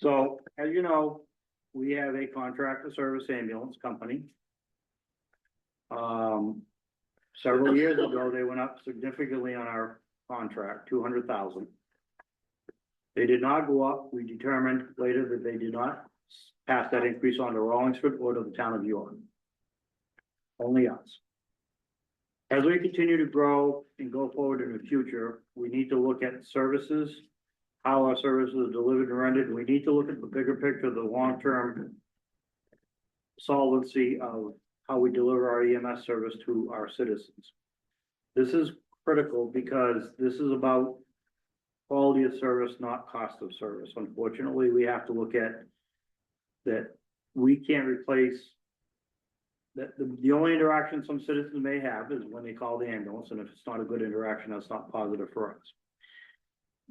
So, as you know, we have a contract to service ambulance company. Several years ago, they went up significantly on our contract, 200,000. They did not go up. We determined later that they did not pass that increase on to Rollinsford or to the town of York. Only us. As we continue to grow and go forward in the future, we need to look at services, how our services are delivered and rendered. We need to look at the bigger picture, the long-term solvency of how we deliver our EMS service to our citizens. This is critical because this is about quality of service, not cost of service. Unfortunately, we have to look at that. We can't replace that. The only interaction some citizens may have is when they call the ambulance, and if it's not a good interaction, that's not positive for us.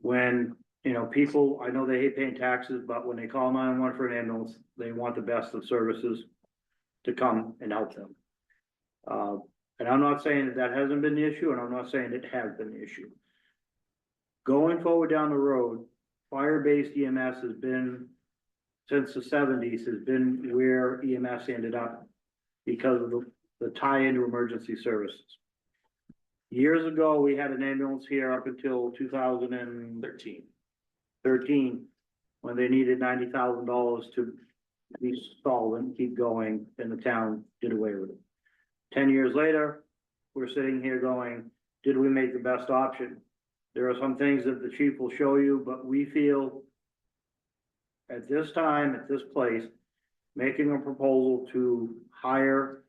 When, you know, people, I know they hate paying taxes, but when they call 911 for an ambulance, they want the best of services to come and help them. And I'm not saying that that hasn't been the issue, and I'm not saying it has been the issue. Going forward down the road, fire-based EMS has been, since the 70s, has been where EMS ended up because of the tie into emergency services. Years ago, we had an ambulance here up until 2013, when they needed $90,000 to be solvent, keep going, and the town did away with it. 10 years later, we're sitting here going, did we make the best option? There are some things that the chief will show you, but we feel at this time, at this place, making a proposal to hire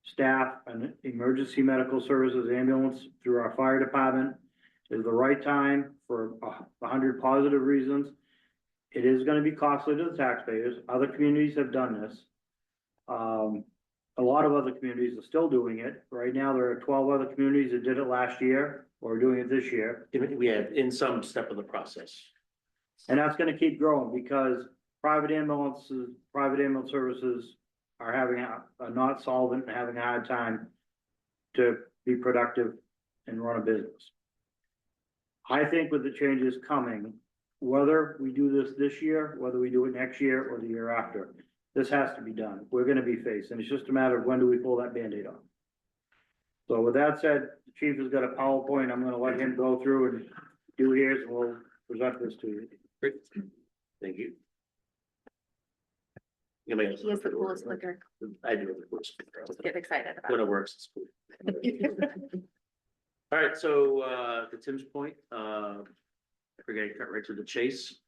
staff and emergency medical services ambulance through our fire department is the right time for 100 positive reasons. It is going to be costly to the taxpayers. Other communities have done this. A lot of other communities are still doing it. Right now, there are 12 other communities that did it last year or are doing it this year. We have in some step of the process. And that's going to keep growing because private ambulance services are having a not solvent and having a hard time to be productive and run a business. I think with the changes coming, whether we do this year, whether we do it next year or the year after, this has to be done. We're going to be faced, and it's just a matter of when do we pull that Band-Aid off. So with that said, the chief has got a PowerPoint. I'm going to let him go through and do his, and we'll present this to you. Great. Thank you. He has the coolest clicker. I do have the coolest clicker. Just get excited about When it. it works, it's cool. All right, so to Tim's point, we're gonna cut right to the chase.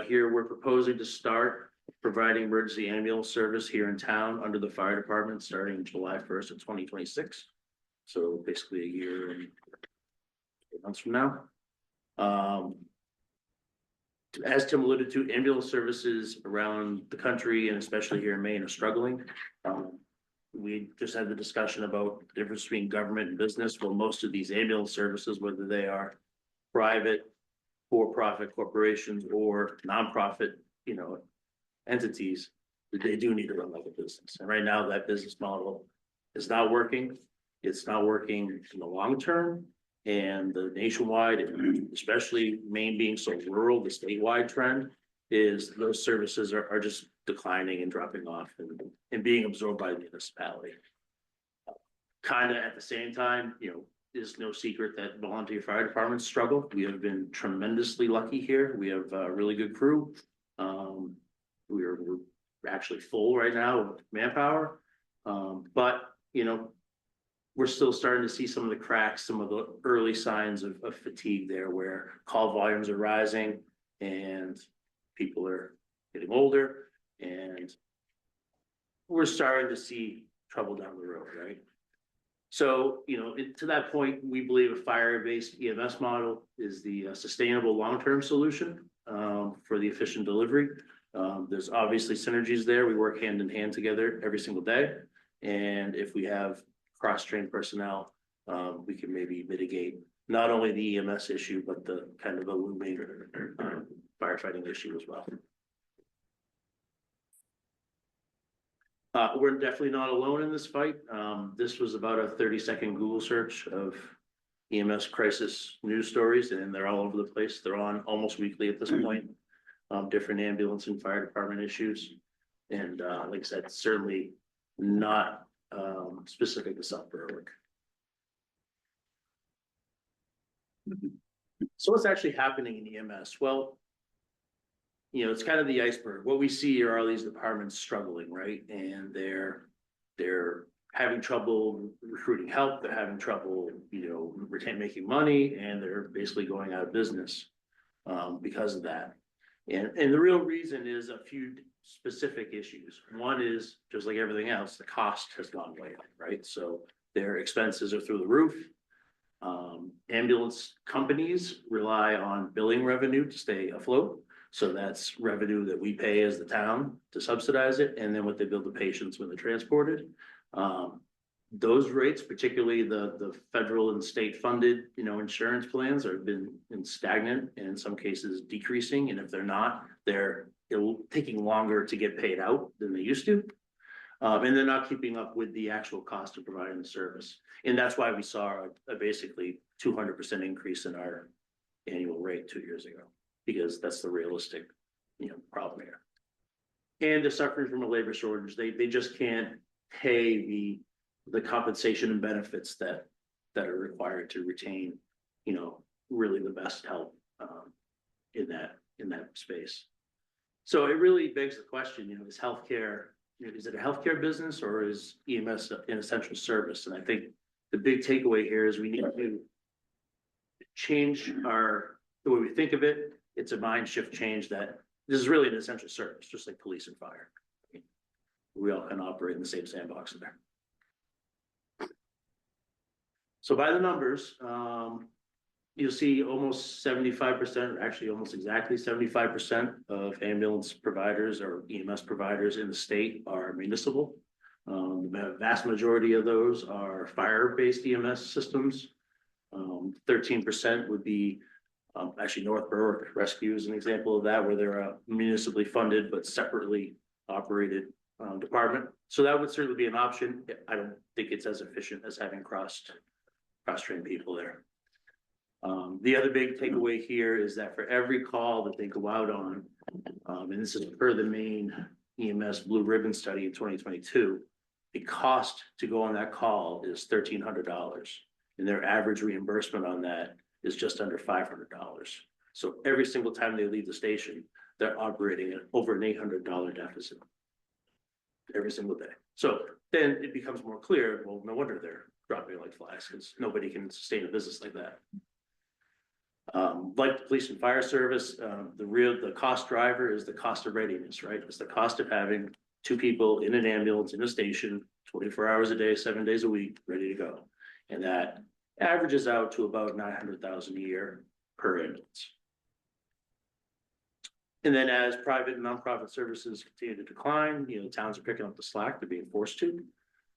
Here, we're proposing to start providing emergency ambulance service here in town under the fire department starting July 1st of 2026. So basically a year and 8 months from now. As Tim alluded to, ambulance services around the country and especially here in Maine are struggling. We just had the discussion about the difference between government and business. Well, most of these ambulance services, whether they are private, for-profit corporations or nonprofit, entities, they do need to run like a business. And right now that business model is not working. It's not working in the long term. And the nationwide, especially Maine being so rural, the statewide trend is those services are just declining and dropping off and being absorbed by the municipality. Kind of at the same time, it's no secret that volunteer fire departments struggle. We have been tremendously lucky here. We have a really good crew. We're actually full right now with manpower. But we're still starting to see some of the cracks, some of the early signs of fatigue there where call volumes are rising and people are getting older and we're starting to see trouble down the road, right? So, to that point, we believe a fire-based EMS model is the sustainable long-term solution for the efficient delivery. There's obviously synergies there. We work hand in hand together every single day. And if we have cross-trained personnel, we can maybe mitigate not only the EMS issue, but the kind of a looming firefighting issue as well. We're definitely not alone in this fight. This was about a 30-second Google search of EMS crisis news stories, and they're all over the place. They're on almost weekly at this point. different ambulance and fire department issues. And, like I said, certainly not, specific to South Berwick. So what's actually happening in EMS? Well, it's kind of the iceberg. What we see are all these departments struggling, right? And they're having trouble recruiting help. They're having trouble, making money, and they're basically going out of business because of that. And the real reason is a few specific issues. One is, just like everything else, the cost has gone way up, right? So their expenses are through the roof. Ambulance companies rely on billing revenue to stay afloat. So that's revenue that we pay as the town to subsidize it, and then what they bill the patients when they're transported. Those rates, particularly the federal and state funded, insurance plans, have been stagnant and in some cases decreasing. And if they're not, they're taking longer to get paid out than they used to. And they're not keeping up with the actual cost of providing the service. And that's why we saw a basically 200% increase in our annual rate 2 years ago, because that's the realistic, problem here. And they're suffering from a labor shortage. They just can't pay the compensation and benefits that are required to retain, really the best help in that space. So it really begs the question, is healthcare, is it a healthcare business or is EMS an essential service? And I think the big takeaway here is we need to change the way we think of it. It's a mind shift change that this is really an essential service, just like police and fire. We all kind of operate in the same sandbox in there. So by the numbers, you'll see almost 75%, actually almost exactly 75% of ambulance providers or EMS providers in the state are municipal. The vast majority of those are fire-based EMS systems. 13% would be actually North Berwick Rescue is an example of that, where they're a municipally funded but separately operated department. So that would certainly be an option. I don't think it's as efficient as having cross-trained people there. The other big takeaway here is that for every call that they go out on, and this is per the Maine EMS Blue Ribbon study in 2022, the cost to go on that call is $1,300, and their average reimbursement on that is just under $500. So every single time they leave the station, they're operating at over an $800 deficit every single day. So then it becomes more clear, well, no wonder they're dropping like flies, because nobody can sustain a business like that. Like the police and fire service, the cost driver is the cost of readiness, right? It's the cost of having 2 people in an ambulance in a station 24 hours a day, 7 days a week, ready to go. And that averages out to about $900,000 a year per ambulance. And then as private and nonprofit services continue to decline, towns are picking up the slack. They're being forced to.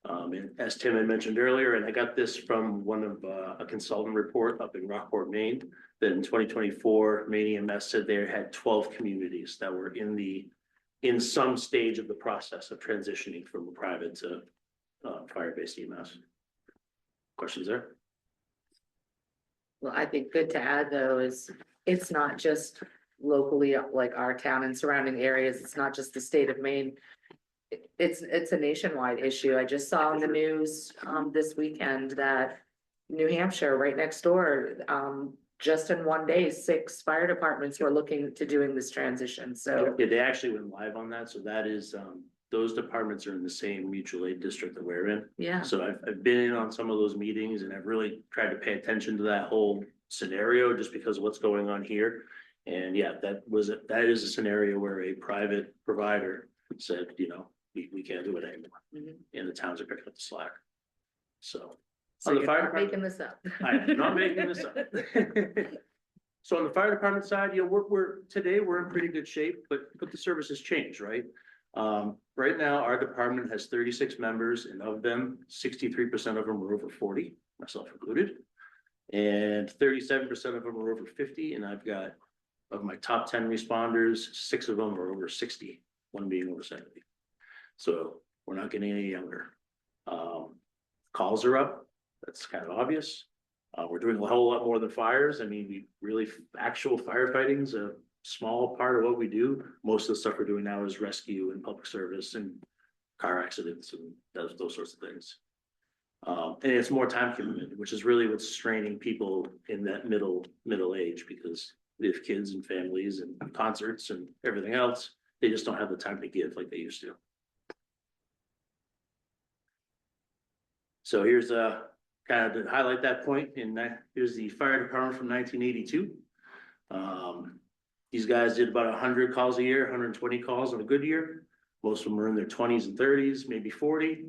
And as Tim had mentioned earlier, and I got this from one of a consultant report up in Rockport, Maine, that in 2024, Maine EMS said they had 12 communities that were in some stage of the process of transitioning from a private to fire-based EMS. Questions there? Well, I think good to add though is it's not just locally like our town and surrounding areas. It's not just the state of Maine. It's a nationwide issue. I just saw in the news this weekend that New Hampshire, right next door, just in one day, 6 fire departments were looking to doing this transition. So yeah, they actually went live on that. So that is those departments are in the same mutual aid district that we're in. yeah, So I've been in on some of those meetings, and I've really tried to pay attention to that whole scenario just because of what's going on here. And yeah, that is a scenario where a private provider said, we can't do it anymore. And the towns are picking up the slack. So so on the you're fire not department, making this up. I am not making this up. So on the fire department side, today we're in pretty good shape, but the service has changed, right? Right now, our department has 36 members, and of them, 63% of them are over 40, myself included. And 37% of them are over 50. And I've got, of my top 10 responders, 6 of them are over 60, 1 being over 70. So we're not getting any younger. Calls are up. That's kind of obvious. We're doing a whole lot more than fires. I mean, actual firefighting's small part of what we do. Most of the stuff we're doing now is rescue and public service and car accidents and those sorts of things. And it's more time commitment, which is really what's straining people in that middle age, because they have kids and families and concerts and everything else. They just don't have the time to give like they used to. So here's kind of to highlight that point, here's the fire department from 1982. These guys did about 100 calls a year, 120 calls in a good year. Most of them were in their 20s and 30s, maybe 40.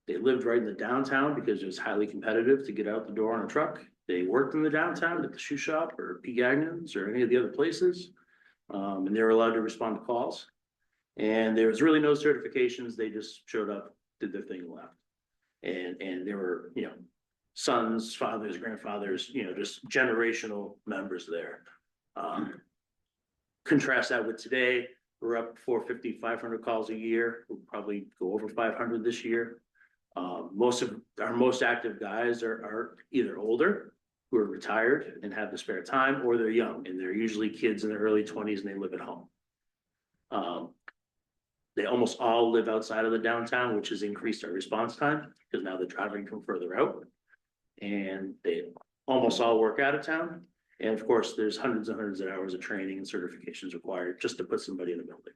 They lived right in the downtown because it was highly competitive to get out the door on a truck. They worked in the downtown at the shoe shop or P. Gagnon's or any of the other places. And they were allowed to respond to calls. And there was really no certifications. They just showed up, did their thing and left. And there were, sons, fathers, grandfathers, just generational members there. Contrast that with today, we're up 450, 500 calls a year. We'll probably go over 500 this year. Most of our most active guys are either older, who are retired and have the spare time, or they're young and they're usually kids in their early 20s and they live at home. They almost all live outside of the downtown, which has increased our response time because now they're driving from further out. And they almost all work out of town. And of course, there's hundreds and hundreds of hours of training and certifications required just to put somebody in a building.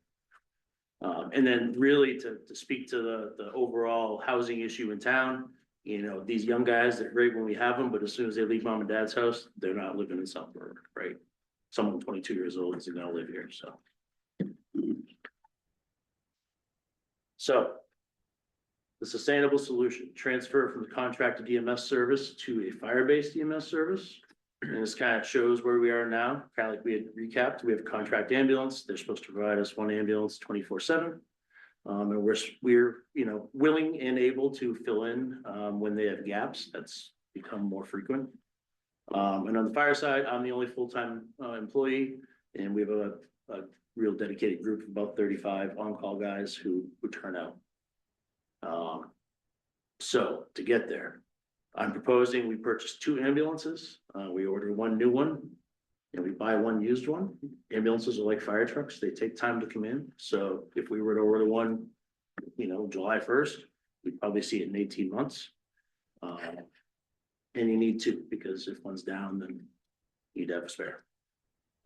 And then really to speak to the overall housing issue in town, these young guys, they're great when we have them, but as soon as they leave mom and dad's house, they're not living in Southburg, right? Someone 22 years old isn't gonna live here, so. So the sustainable solution, transfer from the contracted EMS service to a fire-based EMS service. And this kind of shows where we are now, kind of like we had recapped. We have a contract ambulance. They're supposed to provide us one ambulance 24/7. And we're willing and able to fill in when they have gaps. That's become more frequent. And on the fire side, I'm the only full-time employee, and we have a real dedicated group of about 35 on-call guys who turn out. So to get there, I'm proposing we purchase 2 ambulances. We order one new one and we buy one used one. Ambulances are like fire trucks. They take time to come in. So if we were to order one, July 1st, we'd probably see it in 18 months. And you need 2 because if one's down, then you'd have a spare.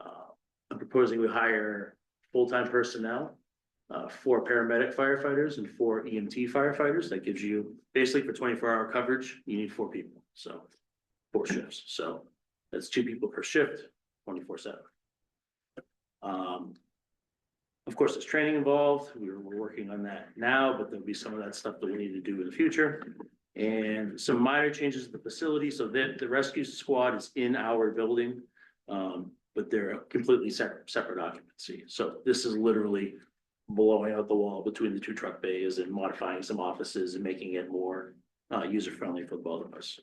I'm proposing we hire full-time personnel, 4 paramedic firefighters and 4 EMT firefighters. That gives you basically for 24-hour coverage, you need 4 people. So 4 shifts. So that's 2 people per shift, 24/7. Of course, there's training involved. We're working on that now, but there'll be some of that stuff that we need to do in the future. And some minor changes to the facility so that the rescue squad is in our building, but they're a completely separate occupancy. So this is literally blowing out the wall between the 2 truck bays and modifying some offices and making it more user-friendly for both of us.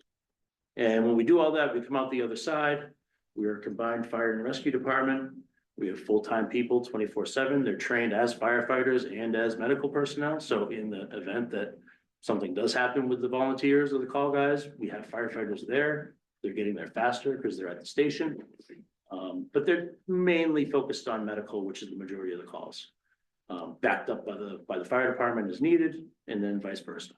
And when we do all that, we come out the other side. We are a combined fire and rescue department. We have full-time people 24/7. They're trained as firefighters and as medical personnel. So in the event that something does happen with the volunteers or the call guys, we have firefighters there. They're getting there faster because they're at the station. But they're mainly focused on medical, which is the majority of the calls. Backed up by the fire department as needed, and then vice versa.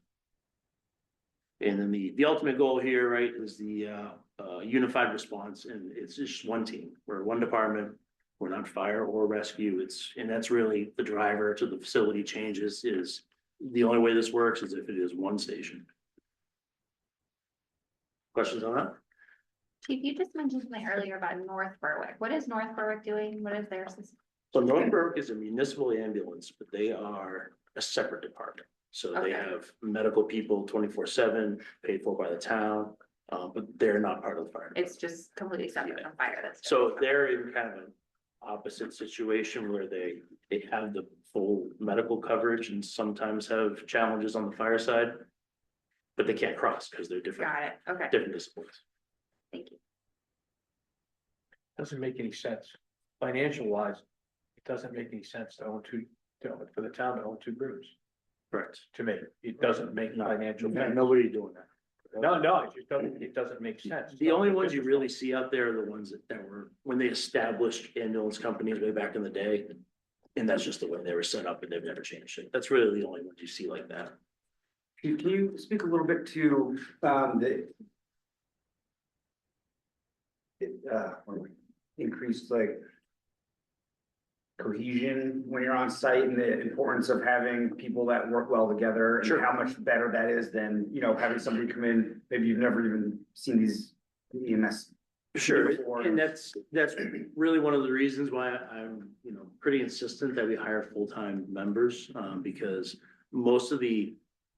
And then the ultimate goal here, right, is the unified response, and it's just one team. We're one department. We're not fire or rescue. And that's really the driver to the facility changes. Is the only way this works is if it is one station. Questions on that? Chief, you just mentioned something earlier about North Berwick. What is North Berwick doing? What is their system? So North Berwick is a municipal ambulance, but they are a separate department. So they Okay. have medical people 24/7, paid for by the town, but they're not part of the fire. It's just completely separate from fire. That's So different. they're in kind of an opposite situation where they have the full medical coverage and sometimes have challenges on the fire side. But they can't cross because they're different, Got it. Okay, different disciplines. thank you. Doesn't make any sense. Financial wise, it doesn't make any sense to own for the town to own 2 groups. Correct. To me, it doesn't make financial sense. Nobody doing that. No, it doesn't make sense. The only ones you really see out there are the ones that were, when they established ambulance companies way back in the day. And that's just the way they were set up and they've never changed it. That's really the only ones you see like that. Can you speak a little bit to, increased like cohesion when you're on site and the importance of having people that work well together and Sure. how much better that is than, having somebody come in, maybe you've never even seen these EMS. Sure, before. and that's really one of the reasons why I'm, pretty insistent that we hire full-time members, because most of the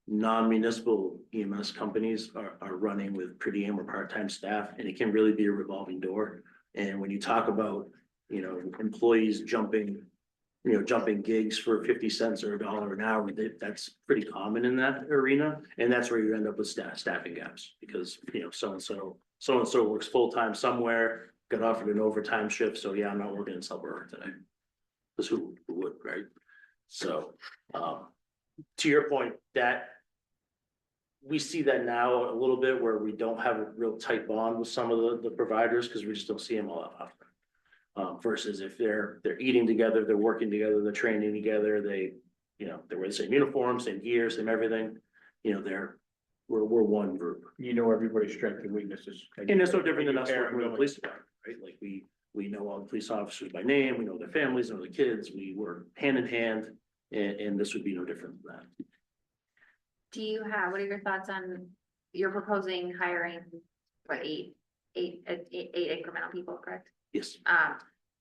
non-municipal EMS companies are running with per diem or part-time staff, and it can really be a revolving door. And when you talk about, employees jumping gigs for 50 cents or $1 an hour, that's pretty common in that arena. And that's where you end up with staffing gaps, because, so-and-so works full-time somewhere, got offered an overtime shift, so yeah, I'm not working in Suburban today. Because who would, right? So, to your point, that we see that now a little bit where we don't have a real tight bond with some of the providers, because we just don't see them all that often. Versus if they're eating together, they're working together, they're training together, they're wearing the same uniform, same gear, same everything. We're one group. You know everybody's strengths and weaknesses. And it's no different than us Compare working with the them. police department, right? Like we know all the police officers by name, we know their families, know the kids, we work hand in hand, and this would be no different than that. What are your thoughts on, you're proposing hiring, what, eight incremental people, correct? Yes,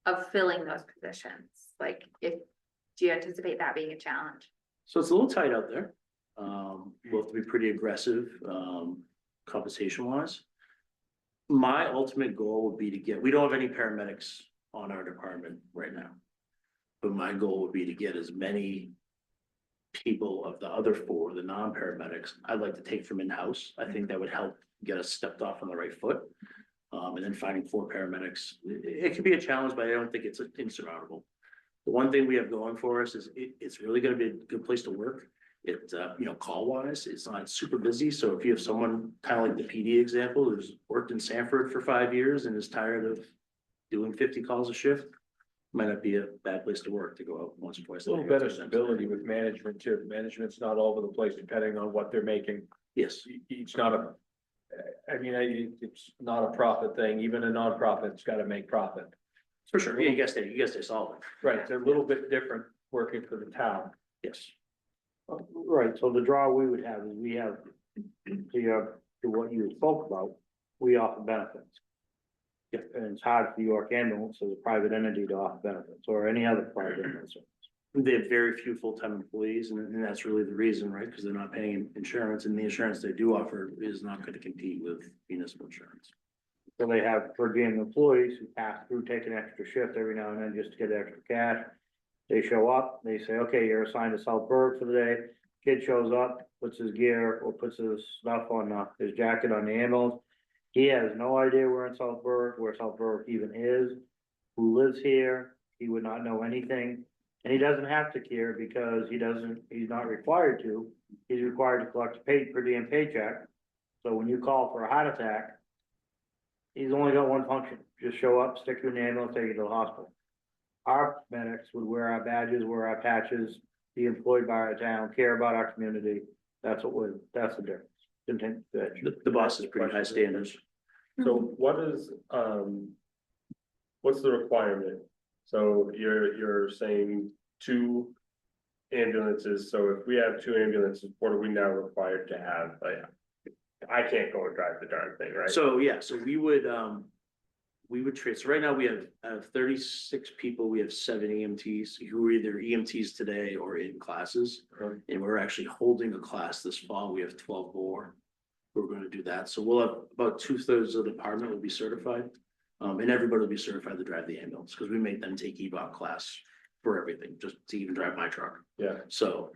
Of filling those positions, like, do you anticipate that being a challenge? so it's a little tight out there. We'll have to be pretty aggressive, compensation wise. My ultimate goal would be we don't have any paramedics on our department right now. But my goal would be to get as many people of the other four, the non-paramedics, I'd like to take from in-house. I think that would help get us stepped off on the right foot. And then finding 4 paramedics, it could be a challenge, but I don't think it's insurmountable. The one thing we have going for us is it's really gonna be a good place to work. It, call wise, it's not super busy. So if you have someone kind of like the PD example, who's worked in Sanford for 5 years and is tired of doing 50 calls a shift, might not be a bad place to work, to go out once or twice. A little better stability with management too. Management's not all over the place depending on what they're making. Yes, It's not it's not a profit thing. Even a nonprofit's gotta make profit. for sure. Yeah, you guys stay solid. Right, it's a little bit different working for the town. Yes. Right, so the draw we would have is we have, to what you spoke about, we offer benefits. Yeah, and it's hard for York Ambulance as a private entity to offer benefits, or any other private ambulance. They have very few full-time employees, and that's really the reason, right? Because they're not paying insurance, and the insurance they do offer is not going to compete with municipal insurance. So they have per diem employees who pass through, take an extra shift every now and then just to get extra cash. They show up, they say, okay, you're assigned to South Berwick for the day. Kid shows up, puts his gear or puts his stuff on, his jacket on the ambulance. He has no idea where in South Berwick, where South Berwick even is, who lives here. He would not know anything. And he doesn't have to care because he's not required to. He's required to collect a per diem paycheck. So when you call for a heart attack, he's only got one function, just show up, stick you in the ambulance, take you to the hospital. Our medics would wear our badges, wear our patches, be employed by our town, care about our community. That's the difference. The boss is pretty high standards. So what is, what's the requirement? So you're saying 2 ambulances, so if we have 2 ambulances, what are we now required to have? Like, I can't go and drive the darn thing, right? So, yeah, so we would treat, so right now we have 36 people, we have 7 EMTs who are either EMTs today or in classes. Okay. And we're actually holding a class this fall, we have 12 more. We're gonna do that, so we'll have about 2/3 of the department will be certified. And everybody will be certified to drive the ambulance, because we made them take EVOC class for everything, just to even drive my truck. Yeah. So,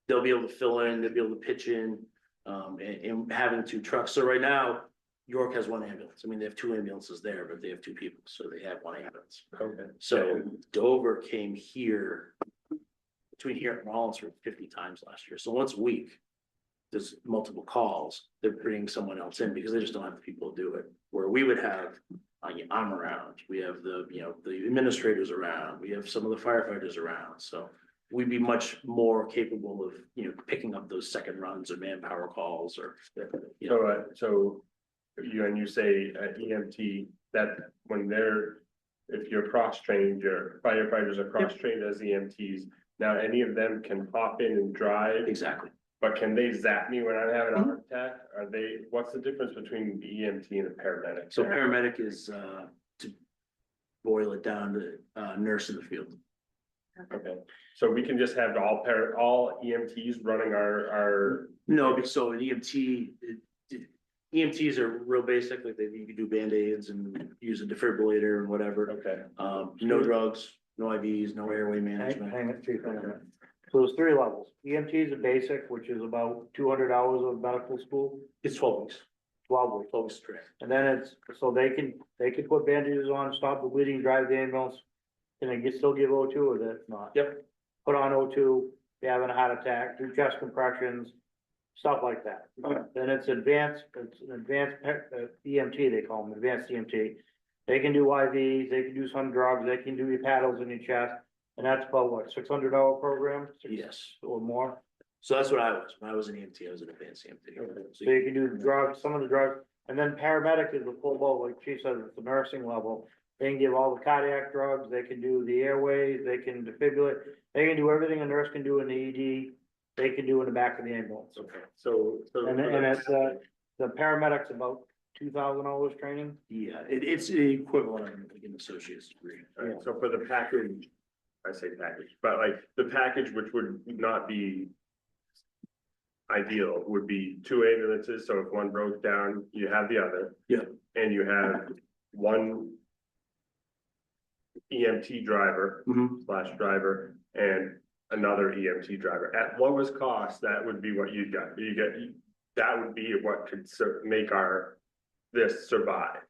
they'll be able to fill in, they'll be able to pitch in, and having 2 trucks. So right now, York has 1 ambulance. I mean, they have 2 ambulances there, but they have 2 people, so they have 1 ambulance. Okay. So Dover came here, between here and Rollins for 50 times last year. So once a week, there's multiple calls, they're bringing someone else in because they just don't have the people to do it. Where we would have, I'm around, we have the, the administrators around, we have some of the firefighters around, so. We'd be much more capable of, picking up those second runs or manpower calls or, So you say EMT, that when if you're cross-trained, your firefighters are cross-trained as EMTs. Now, any of them can hop in and drive, exactly. but can they zap me when I'm having a heart attack? What's the difference between the EMT and a paramedic? So paramedic is, to boil it down to, nurse in the field. Okay, so we can just have all EMTs running our, No, because so an EMTs are real basic, like you can do Band-Aids and use a defibrillator and whatever. okay, No drugs, no IVs, no airway Hang management. hang it, chief, hang on a minute. So there's 3 levels. EMT is a basic, which is about 200 hours of medical school, It's 12 weeks, 12 weeks. 12 weeks straight. And then it's, so they can put bandages on, stop the bleeding, drive the ambulance. And then still give O2 or that's not? Yep. Put on O2, if you're having a heart attack, do chest compressions, stuff like that. Okay. Then it's an advanced EMT, they call them, advanced EMT. They can do IVs, they can do some drugs, they can do your paddles in your chest. And that's about what, $600 program? Yes. Or more? So that's what I was. When I was an EMT, I was an advanced EMT. So So you can do drugs, some of the drugs, and then paramedic is the full boat, like Chief said, it's the nursing level. They can give all the cardiac drugs, they can do the airways, they can defibrillate, they can do everything a nurse can do in the ED, they can do in the back of the ambulance. okay, so. And it's, the paramedic's about 2,000 hours training. yeah, it's the equivalent of like an associate's degree. Alright, so for the package, I say package, but like the package which would not be ideal would be 2 ambulances, so if one broke down, you have the other. Yeah. And you have one EMT driver Mhm. / driver and another EMT driver. At lowest cost, that would be what you'd get. That would be what could make this survive.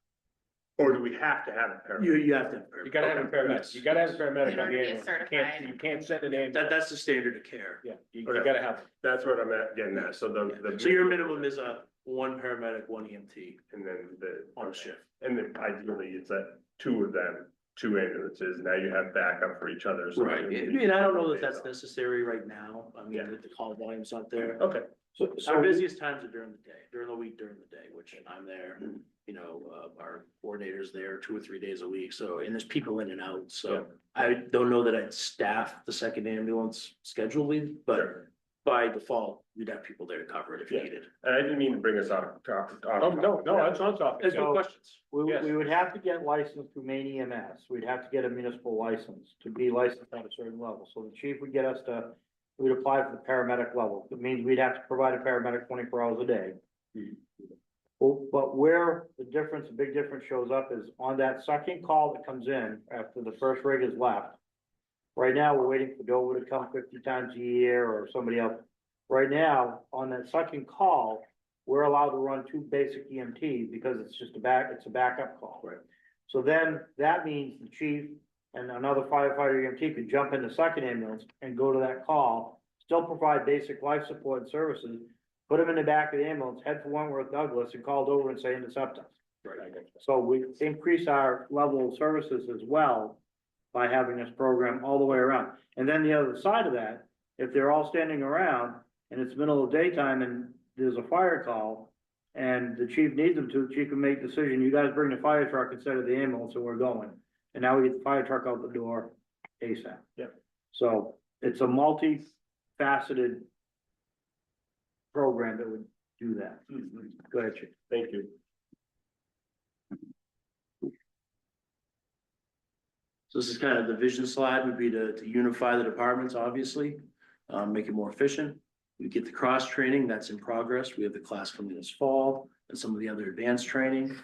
Or do we have to have a paramedic? You have to have. You gotta have a paramedic, you gotta have a paramedic In on order the to be ambulance, certified. you can't send an ambulance, That's the standard of care. yeah, you Okay. gotta have. That's what I'm getting at, so So your minimum is a one paramedic, one EMT And then on a shift. and then ideally it's that 2 of them, 2 ambulances, now you have backup for each other. so- Right, and I don't know that that's necessary right now. I mean, Yeah. the call volume's not there. Okay, So, Our busiest times are during the day, during the week, during the day, which I'm there, our coordinator's there 2 or 3 days a week, so, and there's people in and out, Yeah. so. I don't know that I'd staff the second ambulance schedulely, but sure. by default, you'd have people there to cover it if Yeah. needed. And I didn't mean to bring us off. Oh, no, that's not topic. That's good So- questions. Yes. we would have to get licensed through Maine EMS, we'd have to get a municipal license to be licensed at a certain level, so the chief would get us to. We'd apply for the paramedic level, it means we'd have to provide a paramedic 24 hours a day. Well, but where the big difference shows up is on that second call that comes in after the first rig is left. Right now, we're waiting for Dover to come 50 times a year or somebody else. Right now, on that second call, we're allowed to run 2 basic EMTs because it's just it's a backup call. Right. So then that means the chief and another firefighter EMT could jump in the second ambulance and go to that call, still provide basic life support and services, put them in the back of the ambulance, head for Wentworth Douglas and called over and say intercept us. Right. So we increase our level of services as well by having this program all the way around. And then the other side of that, if they're all standing around and it's middle of daytime and there's a fire call and the chief needs them to, the chief can make decision, you guys bring the fire truck instead of the ambulance and we're going. And now we get the fire truck out the door ASAP. Yep. So it's a multifaceted program that would do that. Go ahead, Chief. Thank you. So this is kind of the vision slide would be to unify the departments, obviously, make it more efficient. We get the cross training, that's in progress. We have the class coming this fall and some of the other advanced training.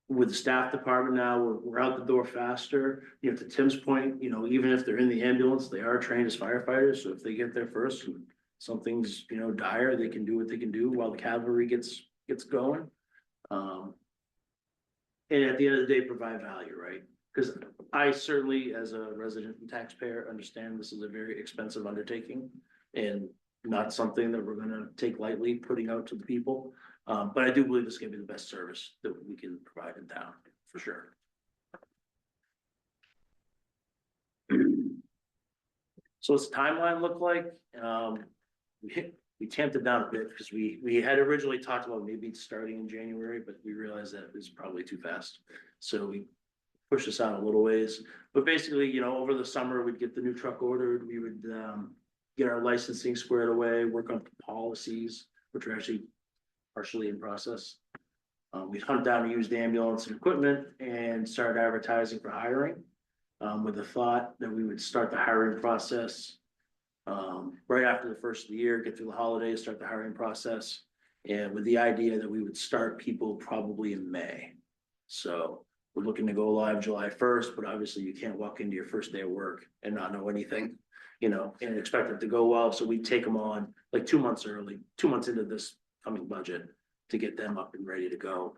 With the staff department now, we're out the door faster. To Tim's point, even if they're in the ambulance, they are trained as firefighters. So if they get there first, and something's, dire, they can do what they can do while the cavalry gets going. And at the end of the day, provide value, right? Because I certainly, as a resident and taxpayer, understand this is a very expensive undertaking. And not something that we're gonna take lightly putting out to the people. But I do believe this is gonna be the best service that we can provide in town, for sure. So what's the timeline look like? We tamped it down a bit because we had originally talked about maybe starting in January, but we realized that is probably too fast. So we pushed this out a little ways, but basically, you know, over the summer, we'd get the new truck ordered, we would get our licensing squared away, work on policies, which are actually partially in process. We'd hunt down a used ambulance and equipment and start advertising for hiring. With the thought that we would start the hiring process right after the first of the year, get through the holidays, start the hiring process. And with the idea that we would start people probably in May. So we're looking to go live July 1st, but obviously you can't walk into your first day of work and not know anything, you know, and expect it to go well. So we take them on like 2 months early, 2 months into this coming budget to get them up and ready to go.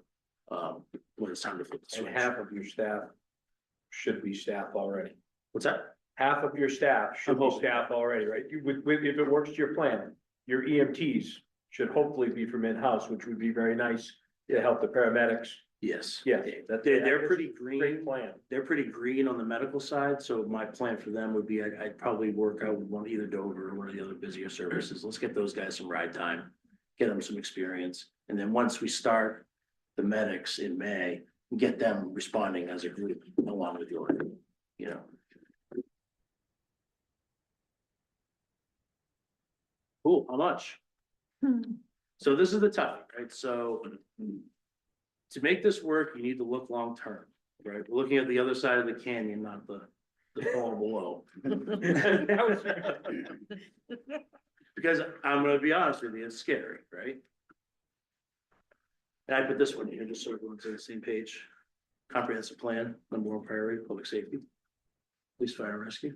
When it's time to flip the And switch. half of your staff should be staff already. What's that? Half of your staff should I'm be hoping. staff already, right? If it works to your plan, your EMTs should hopefully be from in-house, which would be very nice to help the paramedics. Yes. Yeah, They're pretty Great green. plan. They're pretty green on the medical side, so my plan for them would be, I'd probably work out with either Dover or one of the other busier services. Let's get those guys some ride time, get them some experience, and then once we start the medics in May, get them responding as a group along with your, you know. Cool, how much? So this is the topic, right? So to make this work, you need to look long-term, right? We're looking at the other side of the canyon, not the fall below. Because I'm gonna be honest with you, it's scary, right? And I put this one here, just so everyone's on the same page. Comprehensive plan, number one priority, public safety. Police, fire, and rescue.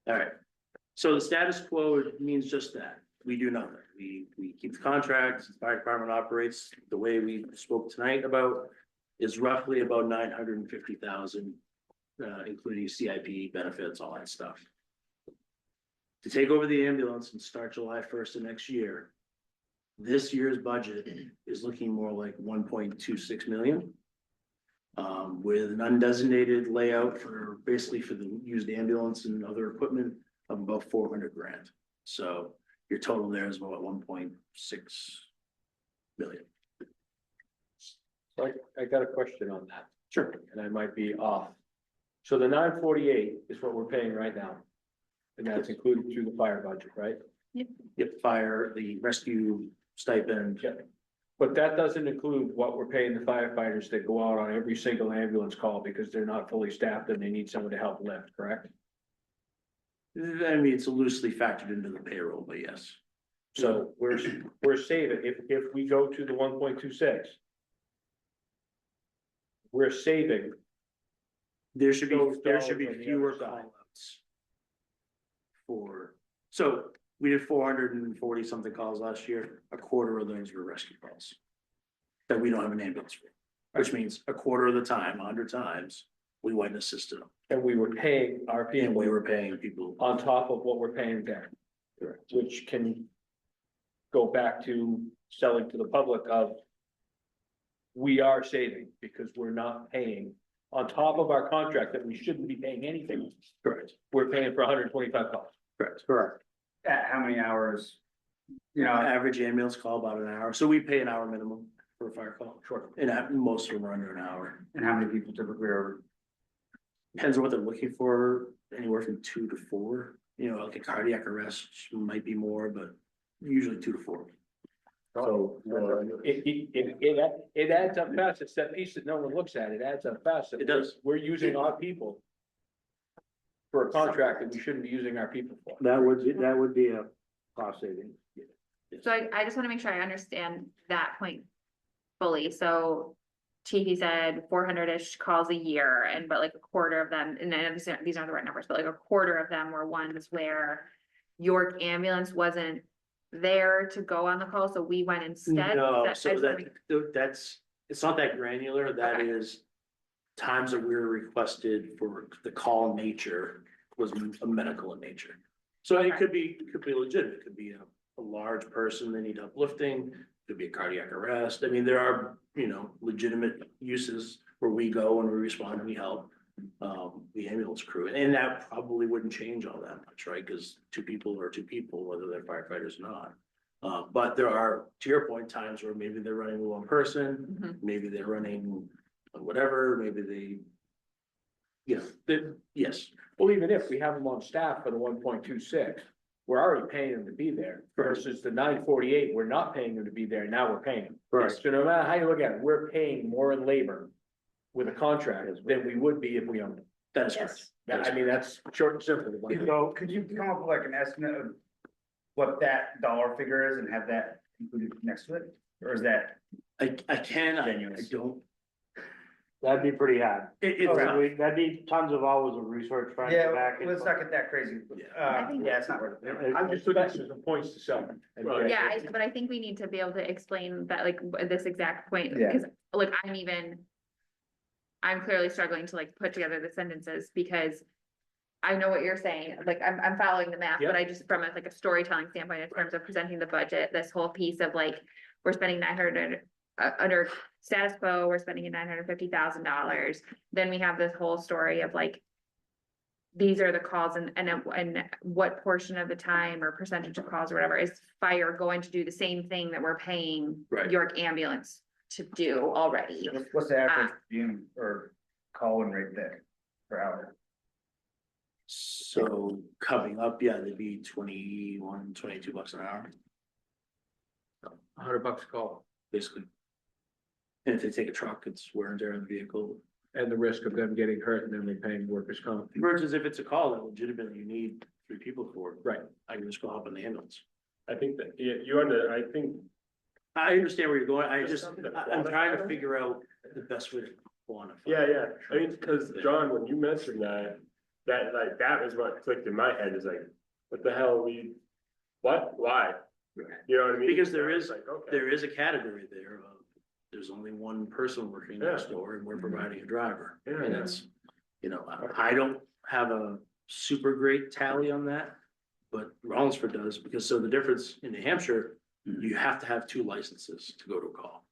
All right, so the status quo means just that. We do nothing. We keep the contracts, the fire department operates the way we spoke tonight about is roughly about 950,000, including CIP benefits, all that stuff. To take over the ambulance and start July 1st of next year, this year's budget is looking more like 1.26 million. With an undesignated layout for basically for the used ambulance and other equipment of about 400 grand. So your total there is about 1.6 million. So I got a question on that, Sure. and I might be off. So the 948 is what we're paying right now. And that's included through the fire budget, right? Yep, fire, the rescue stipend. Yeah. But that doesn't include what we're paying the firefighters that go out on every single ambulance call because they're not fully staffed and they need someone to help lift, correct? I mean, it's loosely factored into the payroll, but yes. So we're saving, if we go to the 1.26. We're saving, There should be Those fewer dollars on the call other side. outs. So we did 440 something calls last year, a quarter of those were rescue calls. That we don't have an ambulance for, which means a quarter of the time, 100 times, we went and assisted them. and we were paying our And people we were paying people. on top of what we're paying them. Correct. Which can go back to selling to the public of we are saving because we're not paying on top of our contract that we shouldn't be paying anything. Correct, We're paying for 125 calls. correct. Correct. At how many hours? You know, Average ambulance call about an hour, so we pay an hour minimum for a fire call, Sure. and most of them are under an hour. and how many people typically are, Depends on what they're looking for, anywhere from 2 to 4, you know, like a cardiac arrest might be more, but usually 2 to 4. So it adds up fast. It's that piece that no one looks at. It adds up fast. It does. We're using our people for a contract that we shouldn't be using our people for. That would be a cost saving. So I just wanna make sure I understand that point fully, so. Chief, you said 400-ish calls a year, but like a quarter of them, and I understand these aren't the right numbers, but like a quarter of them were ones where. York ambulance wasn't there to go on the call, so we went instead. No, I so just wanna make- that's, it's not that granular, that Okay. is times that we're requested for the call nature was a medical in nature. So it could be legitimate, it could be a large person, they need uplifting, could be a cardiac arrest. I mean, there are, legitimate uses where we go and we respond and we help. The ambulance crew, and that probably wouldn't change all that much, right? Because two people are two people, whether they're firefighters or not. But there are, to your point, times where maybe they're running with one person, Mhm. maybe they're running whatever, maybe yes, Well, even if we have them on staff for the 1.26, we're already paying them to be there versus the 948, we're not paying them to be there, now we're paying them. Right. So no matter how you look at it, we're paying more in labor with a contract than we would be if we owned it. that is correct. Yes. I mean, that's short and simple. So could you come up with like an estimate of what that dollar figure is and have that included next to it? Or is that, I can, I Genuine. don't, That'd be pretty hard. it's Okay. tough. That'd be tons of hours of research trying to yeah, get back. let's not get that crazy. I think- Yeah, it's not worth it. I'm just looking at some points to sell. Right. Yeah, but I think we need to be able to explain that, like, this exact point, Yeah. because, like, I'm clearly struggling to like put together the sentences because I know what you're saying, like, I'm following the math, but I just, from a storytelling standpoint, in terms of presenting the budget, this whole piece of like, we're spending 900, under status quo, we're spending $950,000. Then we have this whole story of like, these are the calls and what portion of the time or percentage of calls or whatever is fire going to do the same thing that we're paying Right. York Ambulance to do already. What's the average being or call-in rate there per hour? So coming up, yeah, they'd be 21, 22 bucks an hour, $100 a call, basically. And if they take a truck, it's wear and tear on the vehicle. and the risk of them getting hurt and then they paying workers' comp. Versus if it's a call that legitimately you need 3 people for, Right. I can just go hop in the ambulance. I think that, I think I understand where you're going, There's something to I'm trying to quantify. figure out the best way to quantify. Yeah, I mean, because John, when you mentioned that that was what clicked in my head, is like, what the hell, what, why? You know what I mean? Because there is- Like, okay. There is a category there of, there's only one person working next Yeah. door and we're providing a driver. Yeah, And yeah. that's, I don't have a super great tally on that. But Rollinsford does, because so the difference in New Hampshire, you have to have 2 licenses to go to a call.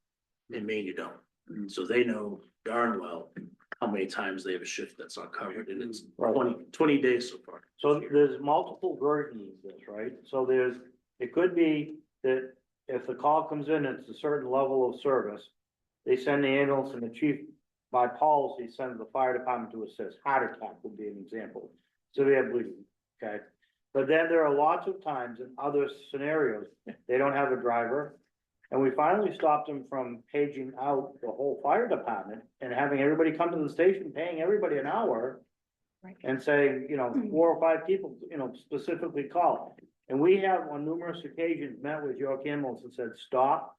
In Maine, you don't. So they know darn well how many times they have a shift that's not covered, and it's Right. 20 days so far. So there's multiple versions of this, right? So it could be that if the call comes in, it's a certain level of service. They send the ambulance and the chief, by policy, sends the fire department to assist. Heart attack would be an example. Severe bleeding, okay? But then there are lots of times in other scenarios, they don't have a driver. And we finally stopped them from paging out the whole fire department and having everybody come to the station, paying everybody an hour. Right. And saying, 4 or 5 people, specifically call. And we have on numerous occasions met with York Ambulance and said, stop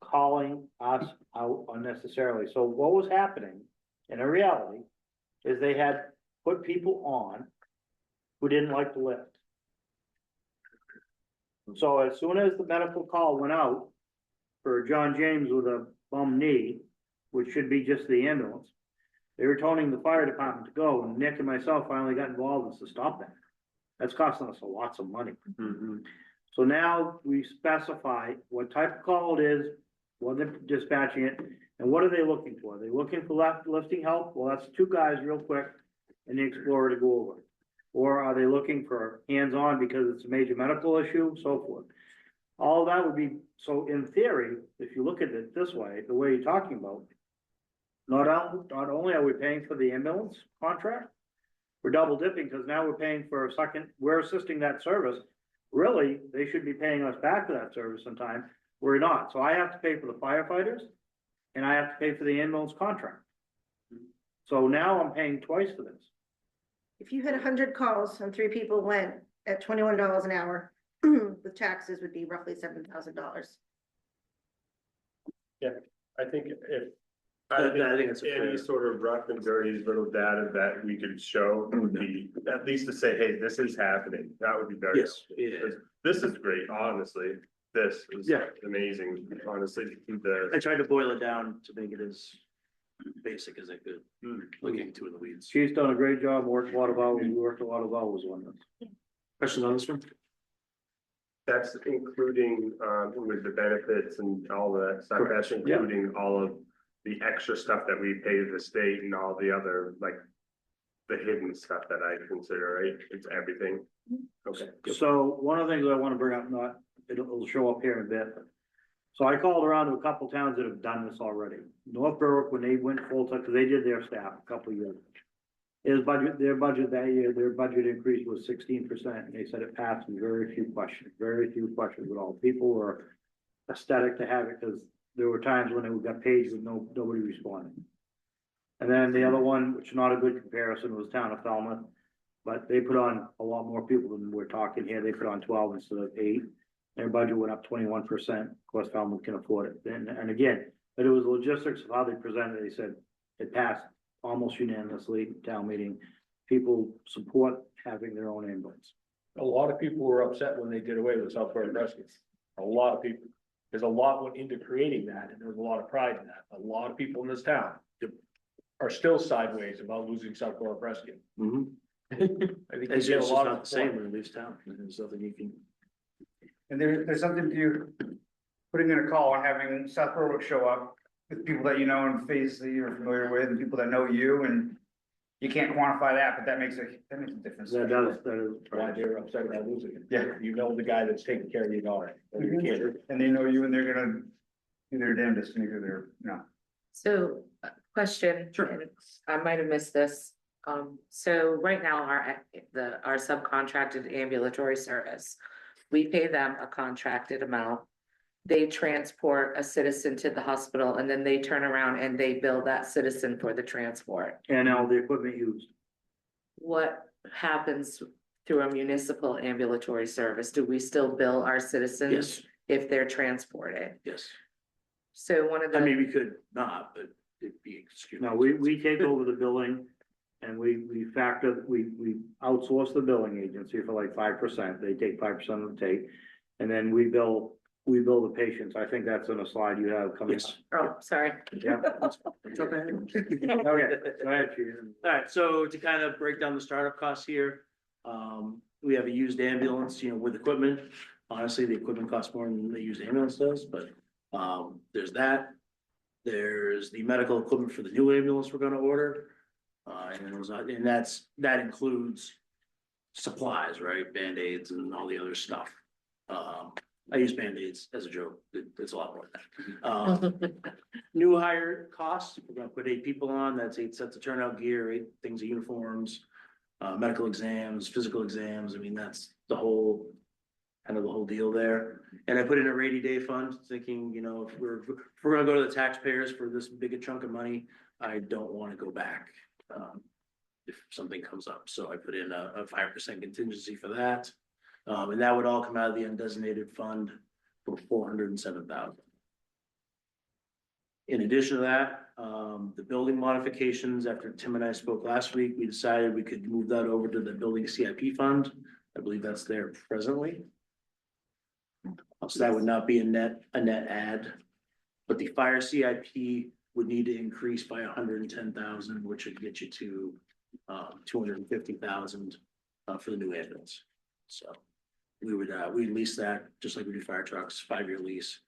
calling us out unnecessarily. So what was happening in a reality is they had put people on who didn't like the lift. So as soon as the medical call went out for John James with a bum knee, which should be just the ambulance, they were toning the fire department to go, and Nick and myself finally got involved and said, stop that. That's costing us lots of money. So now we specify what type of call it is, what they're dispatching it, and what are they looking for? Are they looking for lifting help? Well, that's 2 guys real quick and the Explorer to go over. Or are they looking for hands-on because it's a major medical issue, so forth. All that would be, so in theory, if you look at it this way, the way you're talking about, not only are we paying for the ambulance contract, we're double dipping because now we're paying for a second, we're assisting that service. Really, they should be paying us back for that service sometime. We're not. So I have to pay for the firefighters and I have to pay for the ambulance contract. So now I'm paying twice for this. If you had 100 calls and 3 people went at $21 an hour, with taxes would be roughly $7,000. I think if. I think it's a Any fair- sort of rough and dirty little data that we could show would be, at least to say, hey, this is happening, that would be very. Yes, helpful. yeah. Because This is great, honestly, this is Yeah. amazing, honestly, I tried to boil it down to make it as basic as I could, looking too in the weeds. Chief's done a great job, worked a lot of hours, we worked a lot of hours on this. Questions on this one? That's including, with the benefits and all that stuff, Correct. that's Yeah. including all of the extra stuff that we pay the state and all the other, like. The hidden stuff that I consider, right? It's everything. Okay. So one of the things I wanna bring up, not, it'll show up here in a bit. So I called around to a couple towns that have done this already. North Berwick, when they went full time, cause they did their staff a couple of years. Their budget that year, their budget increase was 16%, and they said it passed with very few questions at all. People were ecstatic to have it, cause there were times when it got paid with nobody responding. And then the other one, which is not a good comparison, was Town of Falmouth. But they put on a lot more people than we're talking here. They put on 12 instead of 8. Their budget went up 21%. Of course, Falmouth can afford it. And again, but it was logistics of how they presented it. They said it passed almost unanimously at town meeting. People support having their own ambulance. A lot of people were upset when they did away with South Florida Rescue. A lot of people. There's a lot went into creating that, and there's a lot of pride in that. A lot of people in this town are still sideways about losing South Florida Rescue. Mm-hmm. I think It's they just get a lot not of the same support. when it leaves town, there's nothing you can. And there's something to you, putting in a call and having South Berwick show up with people that you know and faces that you're familiar with and people that know you and. You can't quantify that, but that makes a difference. That is. Why they're upset about losing it. Yeah. You know the guy that's taking care of your daughter. or your kid. And they know you and they're gonna do their damnedest to make sure they're, So, question. Sure. and I might have missed this. So right now, our subcontracted ambulatory service, we pay them a contracted amount. They transport a citizen to the hospital and then they turn around and they bill that citizen for the transport. And all the equipment used. What happens through a municipal ambulatory service? Do we still bill our citizens? Yes. If they're transported? Yes, So one of I mean, the, we could not, but it'd be excuse. No, we take over the billing and we outsource the billing agency for like 5%. They take 5% of the take. And then we bill the patients. I think that's on a slide you have coming up. Yes. oh, sorry. Yeah. Jump ahead. Okay, go ahead, Chief. Alright, so to kind of break down the startup costs here, we have a used ambulance, with equipment. Honestly, the equipment costs more than the used ambulance does, but, there's that. There's the medical equipment for the new ambulance we're gonna order. And that includes supplies, right? Band-Aids and all the other stuff. I use Band-Aids as a joke. It's a lot more than that. New hire costs, we're gonna put 8 people on, that's 8 sets of turnout gear, 8 things of uniforms, medical exams, physical exams, I mean, that's the whole deal there. And I put in a rainy day fund, thinking, if we're gonna go to the taxpayers for this big a chunk of money, I don't wanna go back. If something comes up, so I put in a 5% contingency for that. And that would all come out of the undesignated fund for $407,000. In addition to that, the building modifications, after Tim and I spoke last week, we decided we could move that over to the building CIP fund. I believe that's there presently. So that would not be a net add, but the fire CIP would need to increase by 110,000, which would get you to 250,000 for the new ambulance. So we lease that just like we do fire trucks, 5-year lease.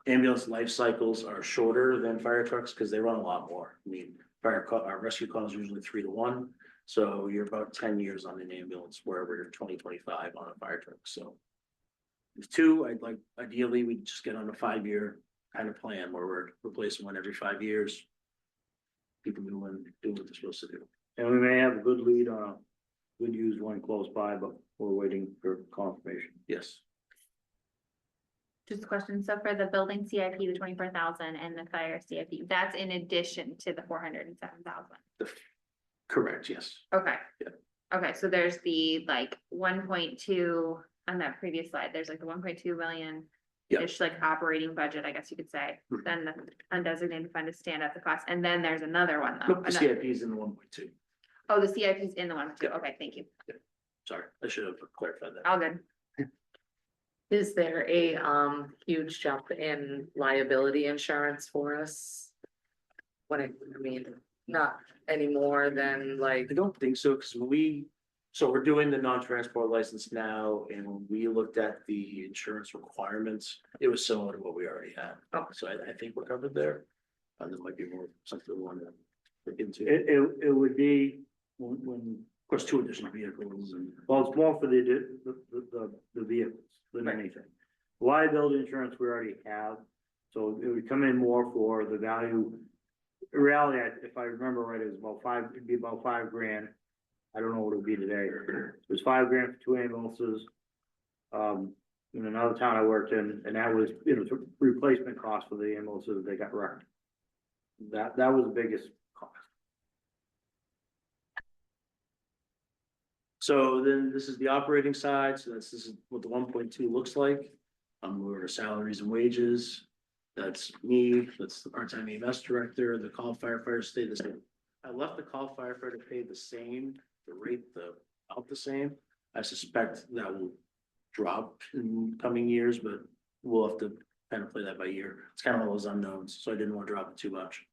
Ambulance life cycles are shorter than fire trucks because they run a lot more. I mean, our rescue calls are usually 3 to 1. So you're about 10 years on an ambulance, wherever you're 20-25 on a fire truck. So with 2, ideally, we just get on a 5-year kind of plan where we're replacing one every 5 years. People doing what they're supposed to do. And we may have a good lead on a good used one close by, but we're waiting for confirmation. Yes, Just a question, so for the building CIP, the 24,000 and the fire CIP, that's in addition to the 407,000? correct, yes. Okay. Yeah. Okay, so there's the 1.2 on that previous slide, there's the 1.2 million. Yeah. Ish operating budget, I guess you could say, Mhm. then the undesignated fund to stand up the cost, and then there's another one though. Nope, the CIP is in the 1.2. Oh, the CIP is in the 1.2, Yeah. okay, thank you, Sorry, I should have clarified that. all good. Is there a huge jump in liability insurance for us? when it, I mean, not any more than like, I don't think so, because so we're doing the non-transport license now, and when we looked at the insurance requirements, it was similar to what we already had. Oh. So I think we're covered there. There might be more, something we want to look into. It would be when, Of course, 2 additional vehicles and. well, it's more for the vehicles than Right. anything. Liability insurance we already have, so it would come in more for the value. In reality, if I remember right, it was it'd be about $5,000. I don't know what it would be today. It was $5,000 for 2 ambulances. In another town I worked in, and that was, replacement cost for the ambulances, they got wrecked. That was the biggest cost. So then this is the operating side, so this is what the 1.2 looks like. We're salaries and wages. That's me, that's the part-time EMS director, the call firefighter stayed the same. I left the call firefighter paid the same, the rate about the same. I suspect that will drop in coming years, but we'll have to kind of play that by ear. It's kind of one of those unknowns, so I didn't want to drop it too much.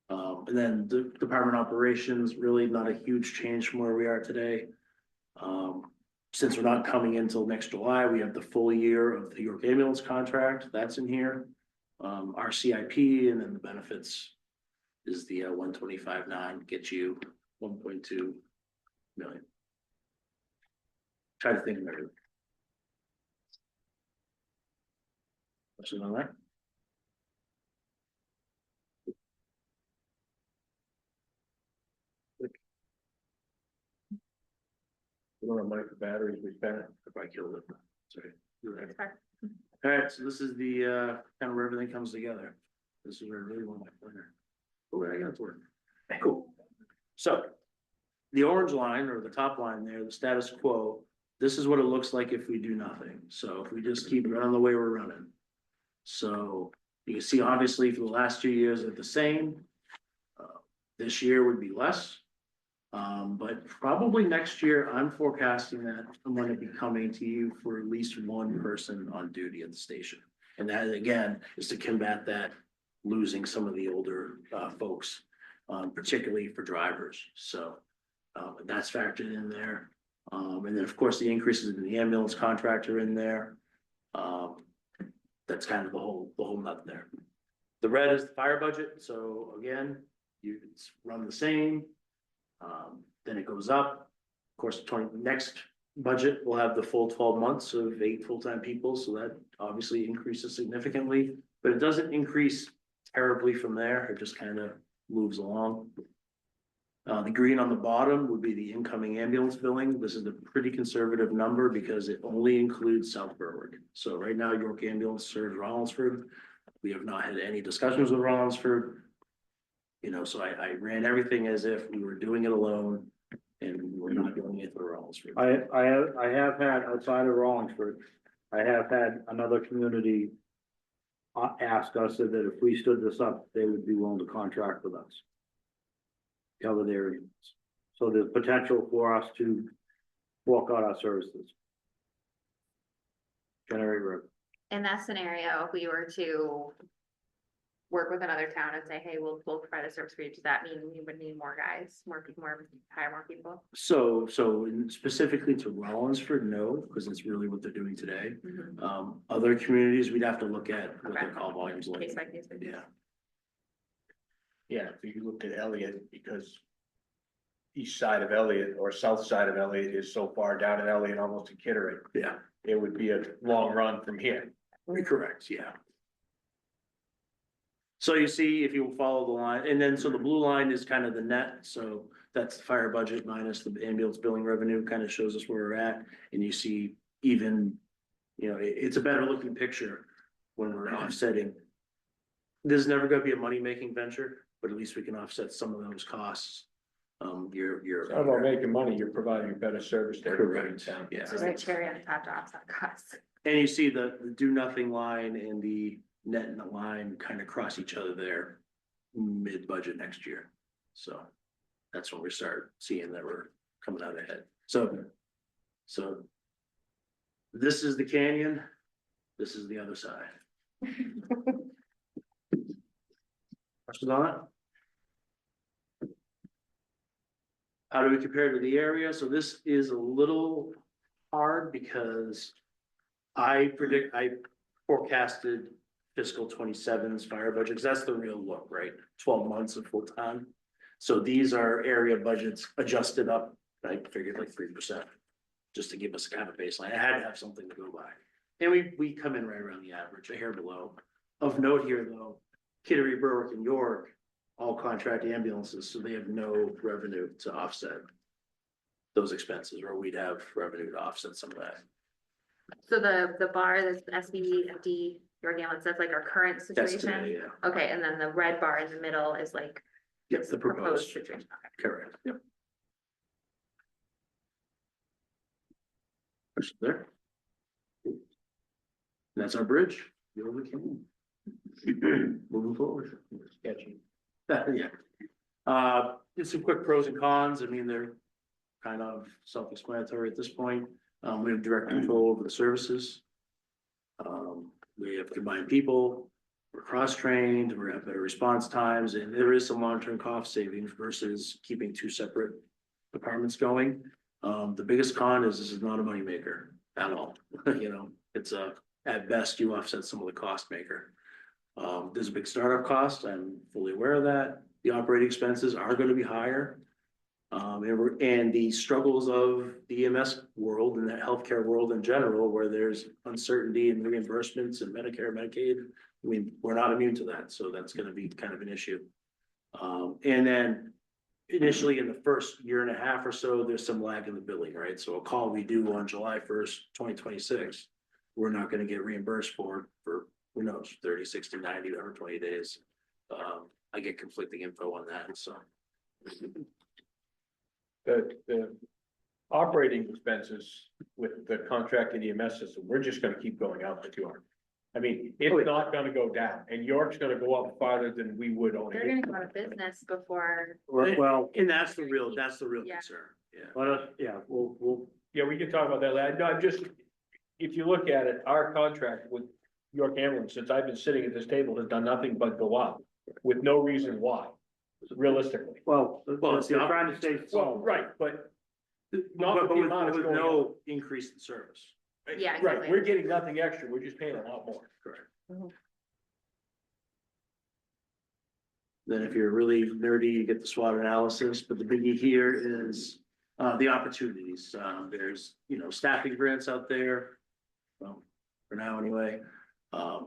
And then the department operations, really not a huge change from where we are today. Since we're not coming in until next July, we have the full year of the York ambulance contract, that's in here. Our CIP and then the benefits is the 125.9, gets you 1.2 million. Try to think of everything. Question on that? We don't have money for batteries, we spent it. If I killed it, sorry. You're right. It's fine. All right, so this is the kind of where everything comes together. This is where I really want my pointer. Oh, I got it to work. Cool. So the orange line or the top line there, the status quo, this is what it looks like if we do nothing. So if we just keep running the way we're running. So you can see obviously for the last 2 years they're the same. This year would be less. But probably next year, I'm forecasting that I'm gonna be coming to you for at least 1 person on duty at the station. And that, again, is to combat that, losing some of the older, folks, particularly for drivers, so. That's factored in there. And then, of course, the increases in the ambulance contract are in there. That's kind of the whole nut there. The red is the fire budget, so again, it's run the same. Then it goes up. Of course, next budget will have the full 12 months of 8 full-time people, so that obviously increases significantly, but it doesn't increase terribly from there. It just kind of moves along. The green on the bottom would be the incoming ambulance billing. This is a pretty conservative number because it only includes South Berwick. So right now, York Ambulance serves Rollinsford. We have not had any discussions with Rollinsford. So I ran everything as if we were doing it alone and we're not doing it for Rollinsford. I have had outside of Rollinsford, I have had another community ask us that if we stood this up, they would be willing to contract with us. Cover their areas. So there's potential for us to walk out our services. Generate revenue. In that scenario, if we were to work with another town and say, hey, we'll provide a service for you, does that mean we would need more guys, more people, hire more people? So specifically to Rollinsford, no, because it's really what they're doing today. Other communities, we'd have to look at what their call volumes like. Case by case basis. Yeah. Yeah, if you looked at Elliott, because east side of Elliott or south side of Elliott is so far down in Elliott, almost in Kittery, Yeah, it would be a long run from here. correct, yeah. So you see, if you follow the line, and then, so the blue line is kind of the net, so that's the fire budget minus the ambulance billing revenue, kind of shows us where we're at. And you see even, it's a better looking picture when we're offsetting. This is never gonna be a money-making venture, but at least we can offset some of those costs. It's not about making money, you're providing a better service to everybody in Correct, town. yeah. It's just a cherry on top to offset costs. And you see the do nothing line and the net in the line kind of cross each other there mid-budget next year. So that's when we start seeing that we're coming out ahead. So this is the canyon, this is the other side. Questions on it? How do we compare to the area? So this is a little hard because I forecasted fiscal 27's fire budget, because that's the real look, right? 12 months of full time. So these are area budgets adjusted up, I figured like 3%, just to give us kind of baseline. I had to have something to go by. And we come in right around the average, a hair below. Of note here, though, Kittery, Berwick, and York, all contract ambulances, so they have no revenue to offset those expenses, or we'd have revenue to offset some of that. So the bar, this SVD, your ambulance, that's like our current That's situation? today, yeah. Okay, and then the red bar in the middle is like. Yep, the proposed, Situation. Okay. correct, yep. Question there. And that's our bridge. You know, we can. Moving forward. Sketchy. Yeah. Just some quick pros and cons. I mean, they're kind of self-explanatory at this point. We have direct control over the services. We have combined people. We're cross-trained, we have better response times, and there is some long-term cost savings versus keeping two separate departments going. The biggest con is this is not a moneymaker at all. You know, it's at best you offset some of the cost maker. There's a big startup cost. I'm fully aware of that. The operating expenses are going to be higher. And the struggles of the EMS world and the healthcare world in general, where there's uncertainty in reimbursements and Medicare, Medicaid. I mean, we're not immune to that, so that's gonna be kind of an issue. And then initially in the first year and a half or so, there's some lag in the billing, right? So a call we do on July 1st, 2026, we're not gonna get reimbursed for who knows, 30, 60, 90, or 20 days. I get conflicting info on that, so. The operating expenses with the contracted EMS system, we're just gonna keep going out to 200. I mean, it's not gonna go down, and York's gonna go up farther than we would on They're it. gonna go out of business before. Well, And that's the real Yeah. concern, yeah. let us, yeah, we'll, Yeah, we can talk about that later. No, I'm just, if you look at it, our contract with York Ambulance, since I've been sitting at this table, has done nothing but go up with no reason why, realistically. well, it's the they're trying to stay. Well, right, but not with the amount it's with going no increase in service. Yeah, right, exactly. we're getting nothing extra. We're just paying a lot more. Correct. Mhm. Then if you're really nerdy, you get the SWOT analysis, but the biggie here is the opportunities. There's, you know, staffing grants out there. Well, for now anyway.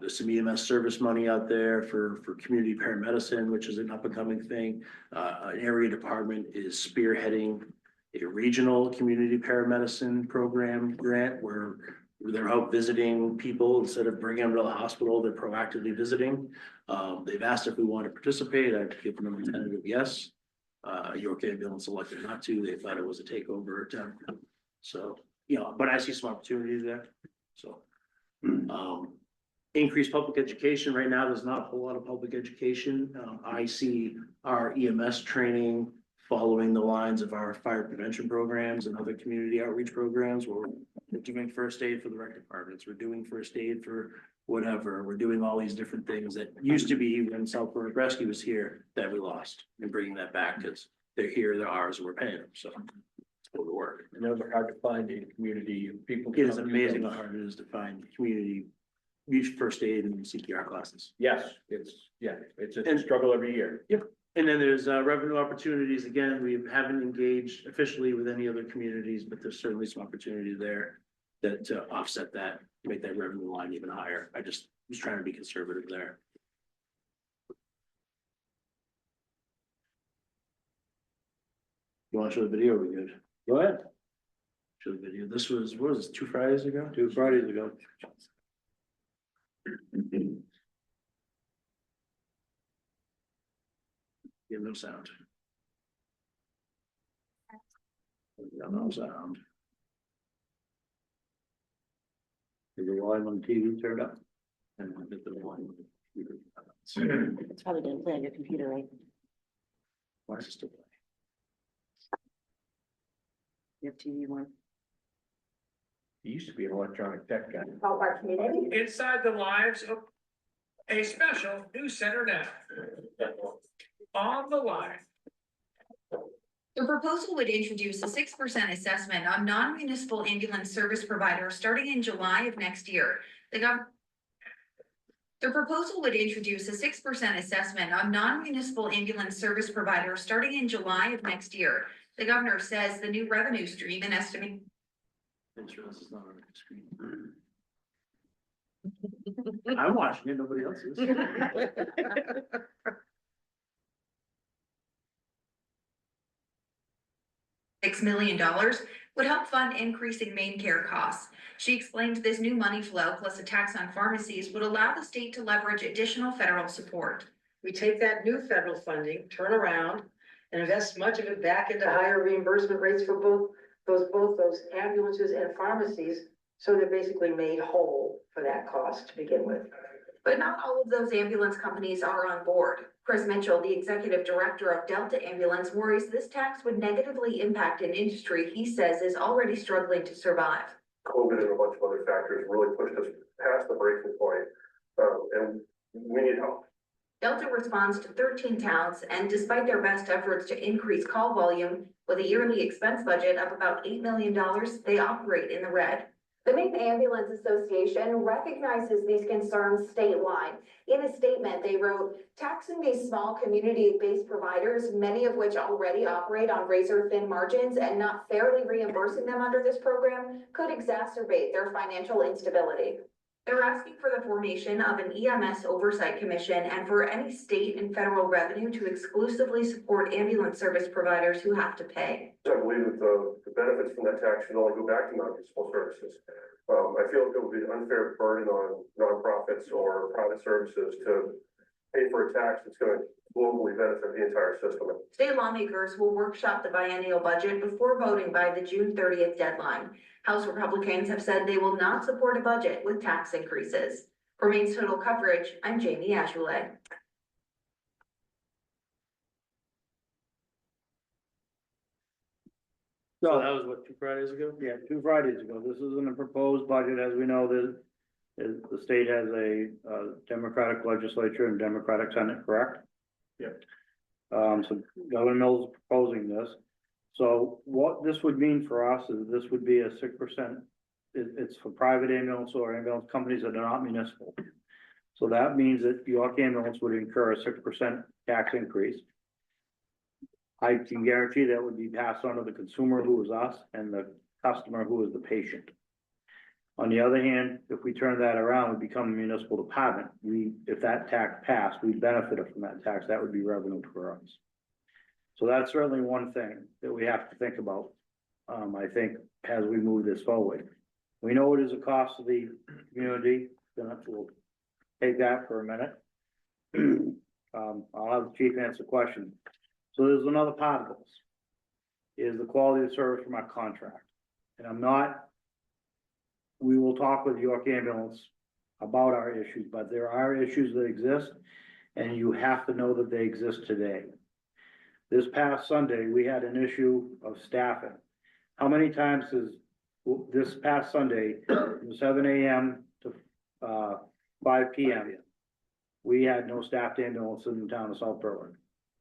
There's some EMS service money out there for community paramedicine, which is an up and coming thing. An area department is spearheading a regional community paramedicine program grant where they're out visiting people instead of bringing them to the hospital, they're proactively visiting. They've asked if we want to participate. I've given them a tentative yes. York Ambulance elected not to. They thought it was a takeover attempt. So, you know, but I see some opportunities there. So, increased public education. Right now, there's not a whole lot of public education. I see our EMS training following the lines of our fire prevention programs and other community outreach programs where we're doing first aid for the rec departments. We're doing first aid for whatever. We're doing all these different things that used to be when South Berwick Rescue was here that we lost, and bringing that back because they're here, they're ours, and we're paying them. So it's going to work. And those are hard to find in community. People. It is amazing how hard it is to find community first aid and CPR classes. Yes, it's a And- struggle every year. And then there's revenue opportunities. Again, we haven't engaged officially with any other communities, but there's certainly some opportunity there that to offset that, make that revenue line even higher. I just was trying to be conservative there. You want to show the video? We good? Go ahead. Show the video. This was, what was this, 2 Fridays ago? 2 Fridays ago. Yeah, no sound. Yeah, no sound. Is the volume on the TV turned up? And I hit the line. It's probably didn't play on your computer, right? Why is it still playing? You have TV one. He used to be an electronic tech guy. Inside the lives of a special news center now. On the line. The proposal would introduce a 6% assessment on non-municipal ambulance service providers starting in July of next year. The proposal would introduce a 6% assessment on non-municipal ambulance service providers starting in July of next year. The governor says the new revenue stream and estimate. Insurance is not on the screen. I'm watching it, nobody else is. $6 million would help fund increasing main care costs. She explained this new money flow plus a tax on pharmacies would allow the state to leverage additional federal support. We take that new federal funding, turn around and invest much of it back into higher reimbursement rates for both those ambulances and pharmacies. So they're basically made whole for that cost to begin with. But not all of those ambulance companies are on board. Chris Mitchell, the executive director of Delta Ambulance, worries this tax would negatively impact an industry he says is already struggling to survive. COVID and a bunch of other factors really pushed us past the breaking point, and we need help. Delta responds to 13 towns, and despite their best efforts to increase call volume with a yearly expense budget of about $8 million, they operate in the red. The Maine Ambulance Association recognizes these concerns statewide. In a statement, they wrote, taxing these small community-based providers, many of which already operate on razor-thin margins, and not fairly reimbursing them under this program could exacerbate their financial instability. They're asking for the formation of an EMS oversight commission and for any state and federal revenue to exclusively support ambulance service providers who have to pay. I believe that the benefits from that tax should only go back to non-municipal services. I feel it would be an unfair burden on nonprofits or private services to pay for a tax that's going to globally benefit the entire system. State lawmakers will workshop the biennial budget before voting by the June 30th deadline. House Republicans have said they will not support a budget with tax increases. For Maine's Total Coverage, I'm Jamie Ajoulay. So that was what, 2 Fridays ago? Yeah, 2 Fridays ago. This isn't a proposed budget. As we know, the state has a Democratic legislature and Democratic Senate, correct? Yep. So Governor Mills is proposing this. So what this would mean for us is this would be a 6%. It's for private ambulance or ambulance companies that are not municipal. So that means that York Ambulance would incur a 6% tax increase. I can guarantee that would be passed on to the consumer, who is us, and the customer, who is the patient. On the other hand, if we turn that around, we become a municipal department. If that tax passed, we benefited from that tax. That would be revenue for us. So that's certainly one thing that we have to think about. I think as we move this forward, we know it is a cost to the community. We'll take that for a minute. I'll have the chief answer the question. So there's another part of this, is the quality of service from our contract. And we will talk with York Ambulance about our issues, but there are issues that exist, and you have to know that they exist today. This past Sunday, we had an issue of staffing. How many times this past Sunday, from 7 a.m. to 5 p.m., we had no staffed ambulance in the town of South Berwick.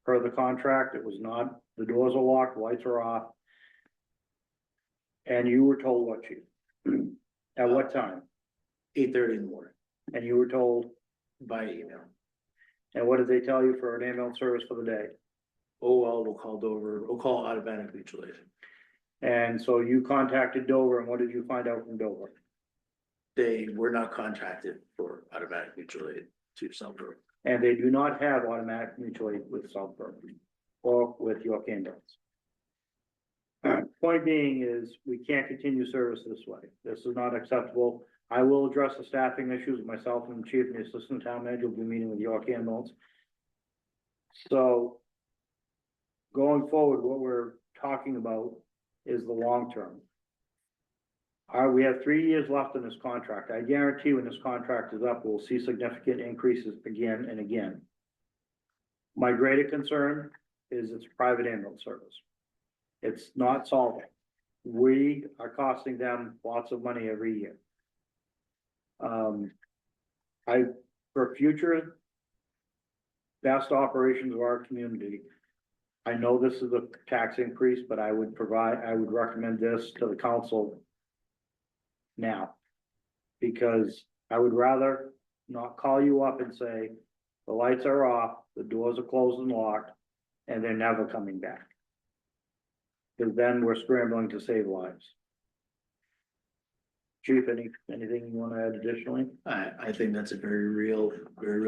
Per the contract, it was not, the doors are locked, lights are off. And you were told what, chief? At what time? 8:30 in the morning And you were told, by email. and what did they tell you for an ambulance service for the day? Oh, well, we'll call Dover, we'll call automatic mutual aid. And so you contacted Dover, and what did you find out from Dover? They were not contracted for automatic mutual aid to South Berwick. And they do not have automatic mutual aid with South Berwick or with York Ambulance. Point being is, we can't continue service this way. This is not acceptable. I will address the staffing issues. Myself and the chief and the assistant town manager will be meeting with York Ambulance. So going forward, what we're talking about is the long term. We have 3 years left in this contract. I guarantee when this contract is up, we'll see significant increases again and again. My greater concern is it's private ambulance service. It's not solving. We are costing them lots of money every year. For future best operations of our community, I know this is a tax increase, but I would recommend this to the council now. Because I would rather not call you up and say, the lights are off, the doors are closed and locked, and they're never coming back. Because then we're scrambling to save lives. Chief, anything you wanna add additionally? I think that's a very real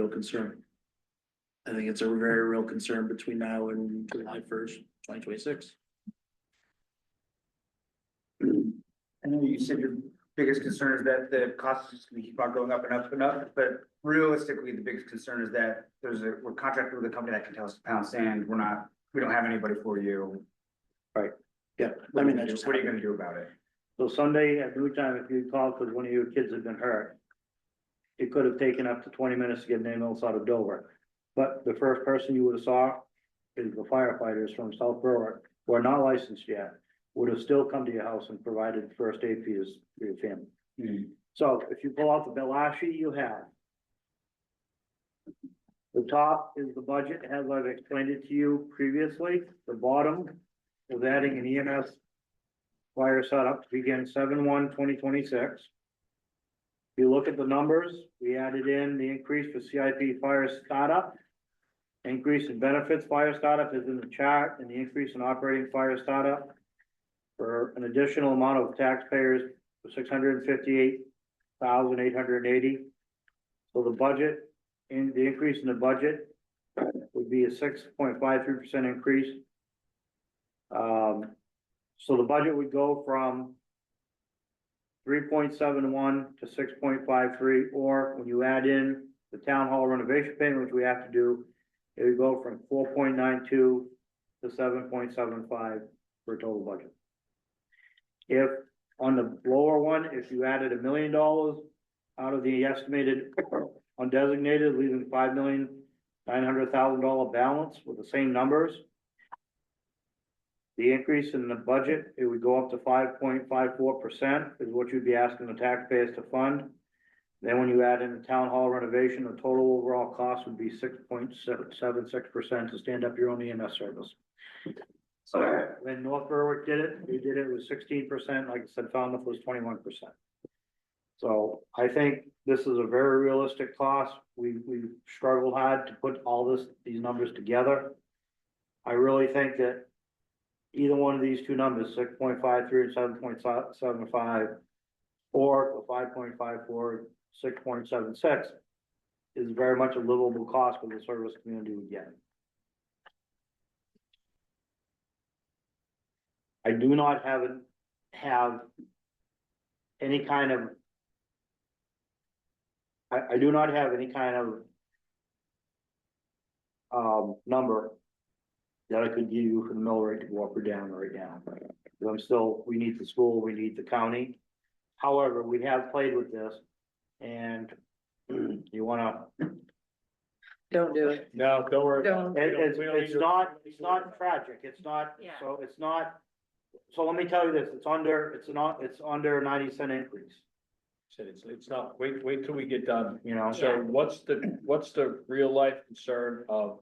concern. I think it's a very real concern between now and July 1st, 2026. I know you said your biggest concern is that the costs is gonna keep on going up and up and up, but realistically, the biggest concern is that we're contracted with a company that can tell us to pound sand, we don't have anybody for you. Yeah, I mean, that just. What are you gonna do about it? So Sunday at noon time, if you called because one of your kids had been hurt, it could have taken up to 20 minutes to get an ambulance out of Dover. But the first person you would have saw is the firefighters from South Berwick, who are not licensed yet, would have still come to your house and provided first aid for your family. So if you pull out the last sheet you have, the top is the budget, as I've explained it to you previously. The bottom is adding an EMS fire setup to begin 7/1/2026. If you look at the numbers, we added in the increase for CIP fire startup. Increase in benefits fire startup is in the chart, and the increase in operating fire startup for an additional amount of taxpayers for $658,880. So the budget, the increase in the budget would be a 6.53% increase. So the budget would go from 3.71 to 6.53, or when you add in the town hall renovation payment, which we have to do, it would go from 4.92 to 7.75 for a total budget. If on the lower one, if you added $1 million out of the estimated undesignated, leaving $5,900,000 balance with the same numbers. The increase in the budget, it would go up to 5.54% is what you'd be asking the taxpayers to fund. Then when you add in the town hall renovation, the total overall cost would be 6.76% to stand up your own EMS service. So when North Berwick did it, they did it with 16%, like I said, Falmouth was 21%. So I think this is a very realistic cost. We struggled hard to put all these numbers together. I really think that either one of these two numbers, 6.53 and 7.75, or the 5.54, 6.76, is very much a livable cost for the service community we get. I do not have any kind of I do not have any kind of number that I could give you for the mill rate to go up or down right now. We need the school, we need the county. However, we have played with this, and you wanna. Don't do it. No, don't worry. Don't. It's not tragic, it's not, Yeah. so it's not, so let me tell you this, it's under a 90-cent increase, It's not, wait till we get done. you know? So what's the real life concern of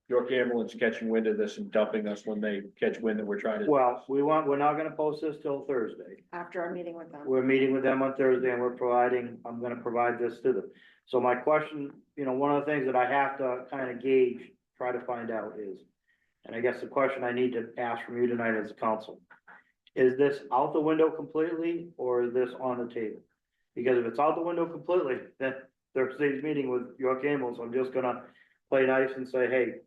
York Ambulance catching wind of this and dumping us when they catch wind that we're trying to? Well, we're not gonna post this till Thursday. After our meeting with them. We're meeting with them on Thursday and I'm gonna provide this to them. So my question, one of the things that I have to kind of gauge, try to find out is, and I guess the question I need to ask from you tonight as a council, is this out the window completely or is this on the table? Because if it's out the window completely, then Thursday's meeting with York Ambulance, I'm just gonna play nice and say, hey,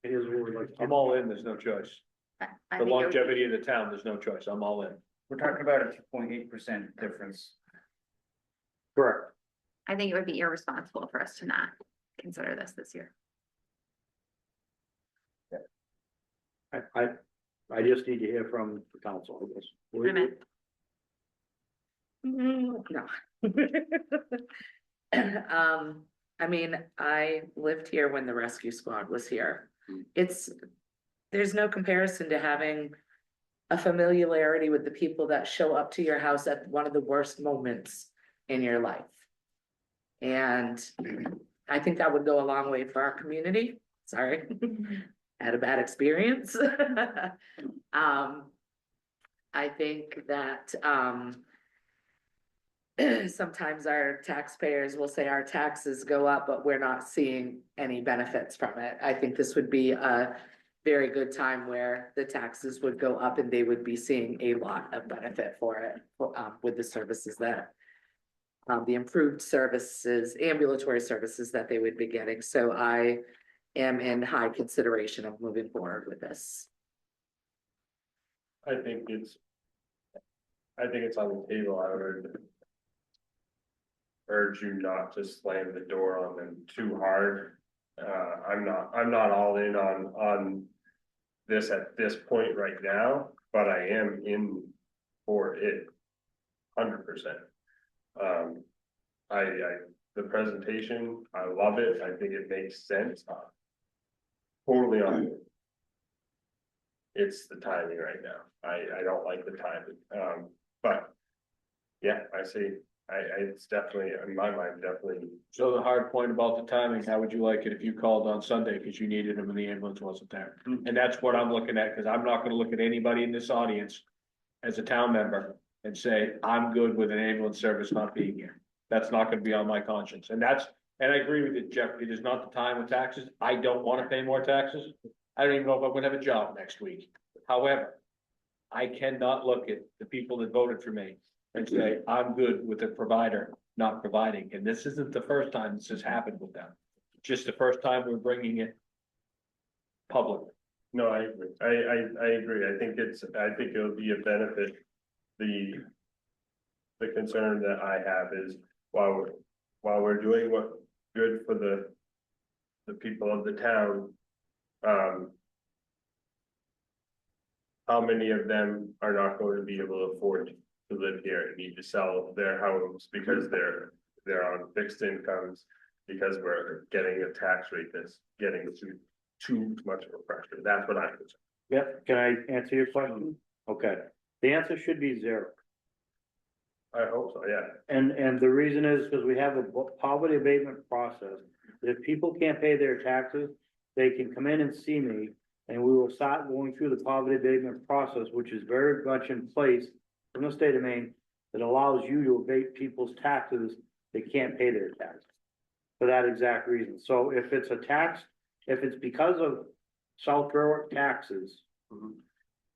here's what we'd like to. I'm all in, there's no choice. I The think it would- longevity of the town, there's no choice, I'm all in. We're talking about a 2.8% difference. Correct. I think it would be irresponsible for us to not consider this year. I just need to hear from the council, I guess. Amen. No. I mean, I lived here when the rescue squad was here. There's no comparison to having a familiarity with the people that show up to your house at one of the worst moments in your life. And I think that would go a long way for our community, sorry. had a bad experience. I think that, sometimes our taxpayers will say our taxes go up, but we're not seeing any benefits from it. I think this would be a very good time where the taxes would go up and they would be seeing a lot of benefit for it, with the services that the improved services, ambulatory services that they would be getting. So I am in high consideration of moving forward with this. I think it's on the table. I would urge you not to slam the door on them too hard. I'm not all in on this at this point right now, but I am in for it 100%. The presentation, I love it. I think it makes sense. Totally on it. It's the timing right now. I don't like the timing. But yeah, I see. It's definitely, in my mind, definitely. So the hard point about the timing, how would you like it if you called on Sunday because you needed him and the ambulance wasn't there? And that's what I'm looking at, because I'm not gonna look at anybody in this audience as a town member and say, I'm good with an ambulance service not being here. That's not gonna be on my conscience. And I agree with you, Jeff. It is not the time with taxes. I don't wanna pay more taxes. I don't even know if I'm gonna have a job next week. However, I cannot look at the people that voted for me and say, I'm good with the provider not providing. And this isn't the first time this has happened with them. Just the first time we're bringing it public. No, I agree. I agree. I think it'll be a benefit. The concern that I have is while we're doing what good for the people of the town, how many of them are not going to be able to afford to live here and need to sell their homes because they're on fixed incomes, because we're getting a tax rate that's getting too much of a pressure. That's what I'm concerned. Yep, can I answer your question? Okay, the answer should be 0. I hope so, yeah. And the reason is because we have a poverty abatement process. If people can't pay their taxes, they can come in and see me, and we will start going through the poverty abatement process, which is very much in place from the state of Maine, that allows you to abate people's taxes that can't pay their taxes. For that exact reason. So if it's a tax, if it's because of South Berwick taxes,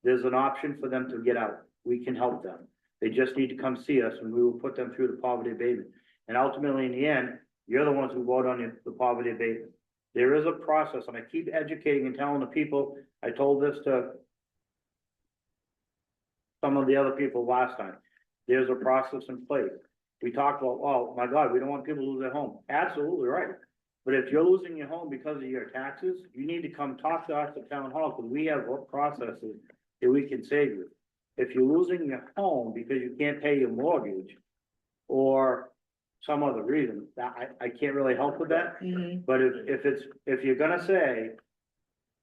there's an option for them to get out. We can help them. They just need to come see us and we will put them through the poverty abatement. And ultimately, in the end, you're the ones who vote on the poverty abatement. There is a process, and I keep educating and telling the people, I told this to some of the other people last time. There's a process in place. We talked about, oh my God, we don't want people to lose their home. Absolutely right. But if you're losing your home because of your taxes, you need to come talk to us at town hall, because we have what processes that we can save you. If you're losing your home because you can't pay your mortgage or some other reason, that I can't really help with that. But if you're gonna say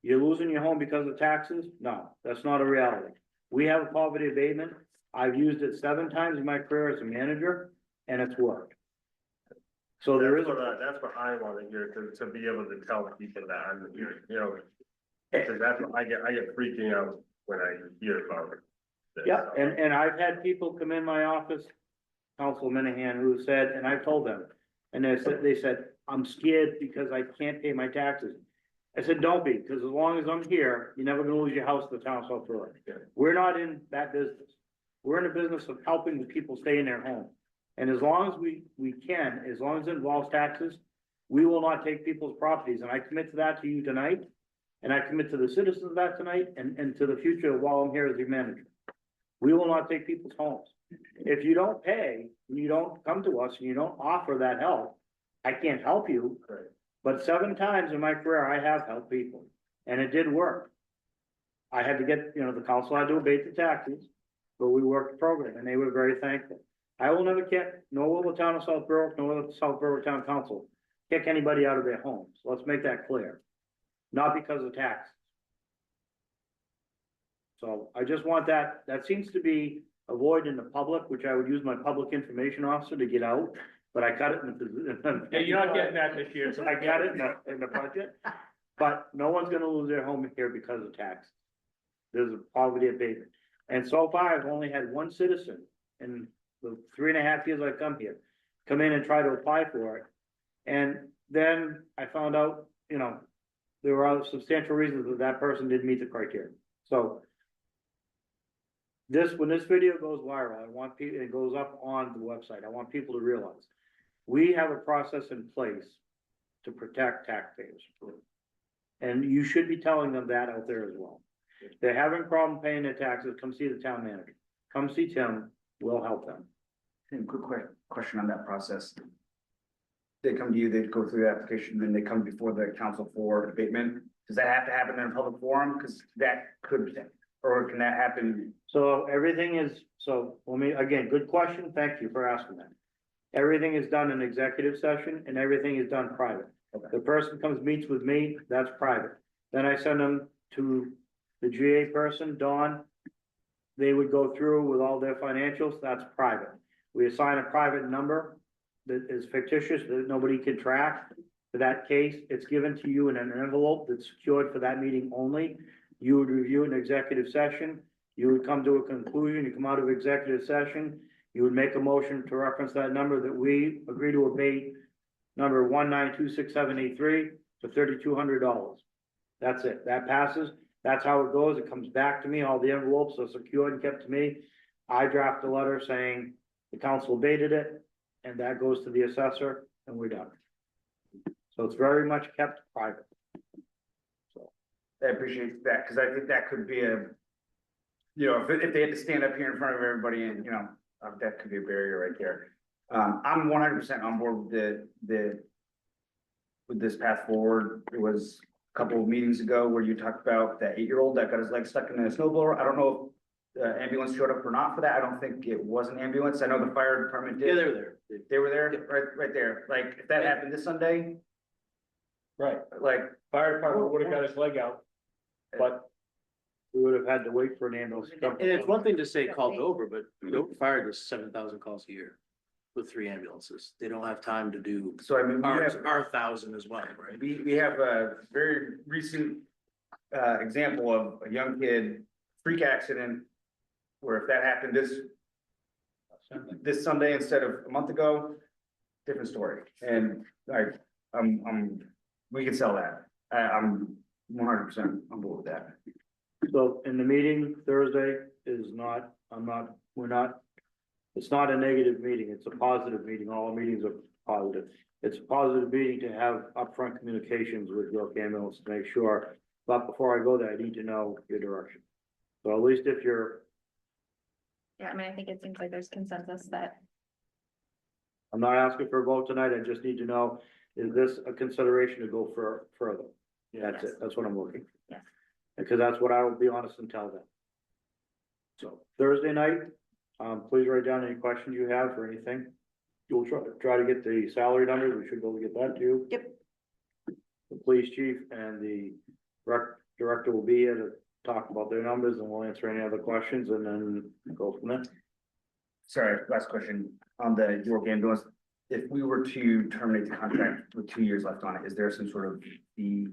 you're losing your home because of taxes, no, that's not a reality. We have a poverty abatement. I've used it 7 times in my career as a manager, and it's worked. So there is That's what I want to hear, to be able to tell people that I'm here, because that's what I get freaking out when I hear about it. Yeah, and I've had people come in my office, Councilman Minahan, who said, and I've told them, and they said, I'm scared because I can't pay my taxes. I said, don't be, because as long as I'm here, you're never gonna lose your house to the town of South Berwick. We're not in that business. We're in the business of helping the people stay in their home. And as long as we can, as long as it involves taxes, we will not take people's properties. And I commit to that to you tonight. And I commit to the citizens of that tonight and to the future while I'm here as your manager. We will not take people's homes. If you don't pay, and you don't come to us and you don't offer that help, I can't help you. Right. But 7 times in my career, I have helped people, and it did work. I had to get, the council had to abate the taxes, but we worked the program, and they were very thankful. I will never kick, nor will the town of South Berwick, nor will the South Berwick Town Council kick anybody out of their homes. Let's make that clear. Not because of taxes. So I just want that seems to be avoided in the public, which I would use my public information officer to get out. But I cut it in the. Yeah, you're not getting that this year. I got it in the budget. but no one's gonna lose their home here because of taxes. There's a poverty abatement, and so far I've only had one citizen in the 3.5 years I've come here, come in and try to apply for it. And then I found out, you know, there were other substantial reasons that that person didn't meet the criteria, so. When this video goes viral, I want people, it goes up on the website, I want people to realize, we have a process in place to protect taxpayers. And you should be telling them that out there as well. If they're having a problem paying their taxes, come see the town manager, come see Tim, we'll help them. And quick question on that process. They come to you, they go through the application, then they come before the council for abatement. Does that have to happen in a public forum? Cause that could, or can that happen? So everything is, let me, again, good question, thank you for asking that. Everything is done in executive session and everything is done private. Okay. The person comes, meets with me, that's private. Then I send them to the GA person, Dawn. They would go through with all their financials, that's private. We assign a private number that is fictitious, that nobody can track. For that case, it's given to you in an envelope that's secured for that meeting only. You would review an executive session, you would come to a conclusion, you come out of executive session, you would make a motion to reference that number that we agree to abate number 1926783 for $3,200. That's it, that passes, that's how it goes, it comes back to me, all the envelopes are secured and kept to me. I draft a letter saying the council abated it, and that goes to the assessor, and we're done. So it's very much kept private. I appreciate that, cause I think that could be a. You know, if they had to stand up here in front of everybody and, you know, that could be a barrier right there. I'm 100% on board with with this path forward. It was a couple of meetings ago where you talked about that 8-year-old that got his leg stuck in a snowblower. I don't know if the ambulance showed up or not for that. I don't think it was an ambulance. I know the fire department did. Yeah, they were there. They were there, right there. Like, if that happened this Sunday, Right, like, fire department would have got his leg out, but We would have had to wait for an ambulance to come. And it's one thing to say call Dover, but Dover Fire does 7,000 calls a year with 3 ambulances. They don't have time to do so I mean, our 1,000 as well, right? we have a very recent example of a young kid, freak accident. Where if that happened this Sunday instead of a month ago, different story. And we can sell that. I'm 100% on board with that. So in the meeting Thursday is not, it's not a negative meeting, it's a positive meeting, all meetings are positive. It's a positive meeting to have upfront communications with York Ambulance to make sure, but before I go there, I need to know your direction. So at least if you're, Yeah, I mean, I think it seems like there's consensus that, I'm not asking for a vote tonight, I just need to know, is this a consideration to go further? That's it, that's what I'm looking. Yes. Because that's what I will be honest and tell them. So Thursday night, please write down any questions you have or anything. You'll try to get the salary numbers, we should be able to get that to you. Yep. The police chief and the rec director will be here to talk about their numbers and we'll answer any other questions and then go from there. Sorry, last question on the York Ambulance. If we were to terminate the contract with 2 years left on it, is there some sort of fee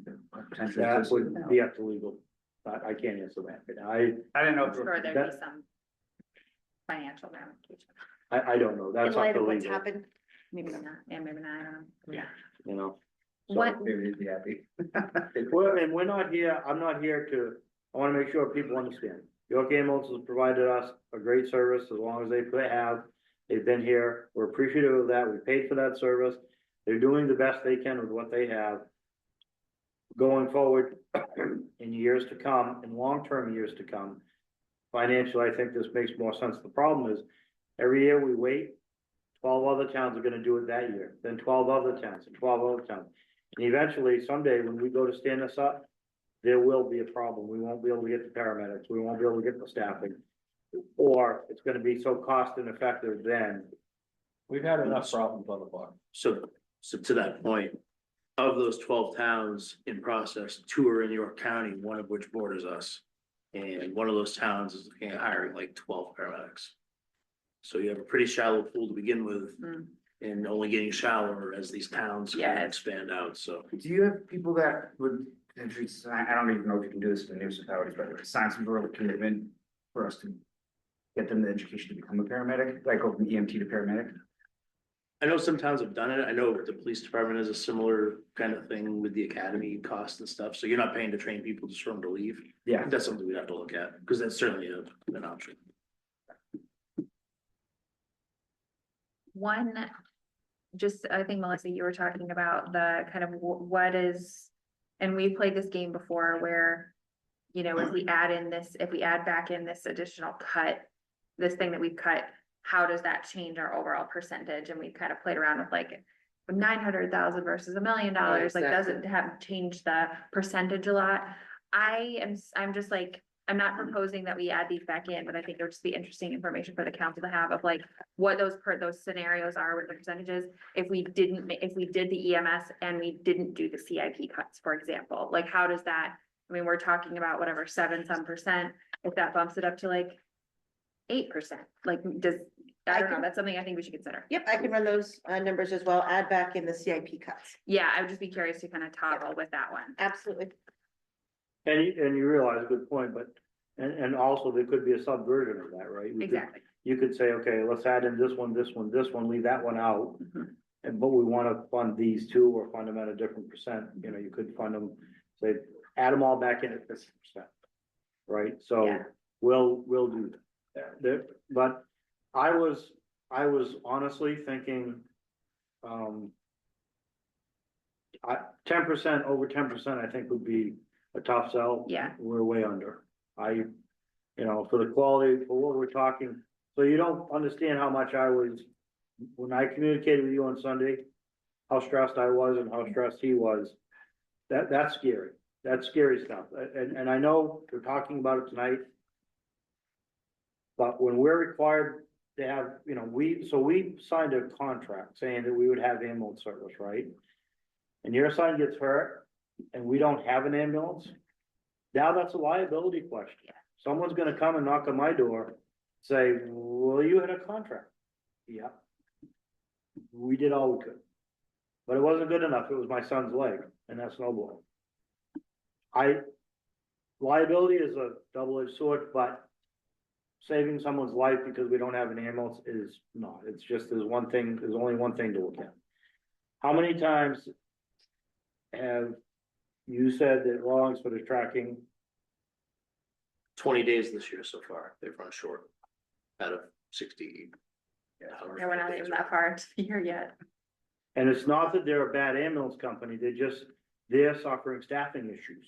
potential? That would be up to legal. I can't answer that, but I didn't know. I'm sure there'd be some financial ramifications. I don't know, In that's up light to of what's legal, happened. Maybe not, yeah, maybe not, I don't know. Yeah. you know. So- What, Maybe they'd be happy. Well, and we're not here, I'm not here to, I wanna make sure people understand. York Ambulance has provided us a great service as long as they have. They've been here, we're appreciative of that, we paid for that service. They're doing the best they can with what they have. Going forward, in years to come, in long-term years to come, financially, I think this makes more sense. The problem is, every year we wait, 12 other towns are gonna do it that year, then 12 other towns, and 12 other towns. And eventually, someday, when we go to stand this up, there will be a problem. We won't be able to get the paramedics, we won't be able to get the staffing. Or it's gonna be so cost ineffective then. we've had enough problems on the block. So to that point, of those 12 towns in process, 2 are in York County, one of which borders us. And one of those towns is looking at hiring like 12 paramedics. So you have a pretty shallow pool to begin with. Mm. And only getting shallower as these towns kind of Yeah. expand out, so. Do you have people that would if it's, I don't even know if you can do this in the municipalities, but sign some verbal commitment for us to get them the education to become a paramedic, like go from EMT to paramedic. I know some towns have done it. I know the police department has a similar kind of thing with the academy costs and stuff. So you're not paying to train people just for them to leave. Yeah. That's something we'd have to look at, because that's certainly an option. One, just, I think Melissa, you were talking about the kind of what is, and we played this game before where, you know, if we add back in this additional cut, this thing that we've cut, how does that change our overall percentage? And we kind of played around with like 900,000 versus $1 million, like Exactly. doesn't have changed the percentage a lot. I'm just like, I'm not proposing that we add these back in, but I think it would just be interesting information for the council to have of like what those scenarios are with the percentages. If we did the EMS and we didn't do the CIP cuts, for example, like how does that, I mean, we're talking about whatever, 7% if that bumps it up to like 8%, like I don't know, that's something I think we should consider. Yep, I can run those numbers as well, add back in the CIP cuts. Yeah, I would just be curious to kind of toggle with that one. Absolutely. And you realize, good point, but, and also there could be a subversion of that, right? Exactly. You could say, okay, let's add in this one, leave that one out. Mhm. And, but we wanna fund these two or fund them at a different percent, you know, you could fund them, say, add them all back in at 50%. Right, so Yeah. we'll do that. But I was honestly thinking, 10%, over 10%, I think would be a tough sell. Yeah. We're way under. You know, for the quality, for what we're talking, so you don't understand how much I was, when I communicated with you on Sunday, how stressed I was and how stressed he was. That's scary. That's scary stuff. And I know we're talking about it tonight. But when we're required to have, you know, we signed a contract saying that we would have ambulance service, right? And your son gets hurt and we don't have an ambulance. Now that's a liability question. Someone's gonna come and knock on my door, say, well, you had a contract. Yeah. We did all we could. But it wasn't good enough. It was my son's leg and that's snowballing. Liability is a double-edged sword, but saving someone's life because we don't have an ambulance is not. It's just, there's only one thing to look at. How many times have you said that Rollinsford is tracking? 20 days this year so far, they've run short out of 60. Yeah, we're not even that far into the year yet. And it's not that they're a bad ambulance company, they're suffering staffing issues.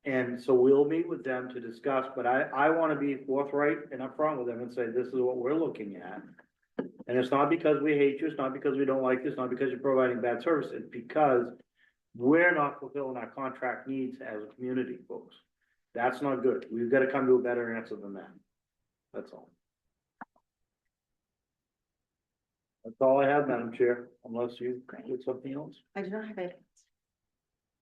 And so we'll meet with them to discuss, but I wanna be forthright and upfront with them and say, this is what we're looking at. And it's not because we hate you, it's not because we don't like you, it's not because you're providing bad service, it's because we're not fulfilling our contract needs as a community, folks. That's not good. We've gotta come to a better answer than that. That's all. That's all I have, Madam Chair, unless you with something else. I do not have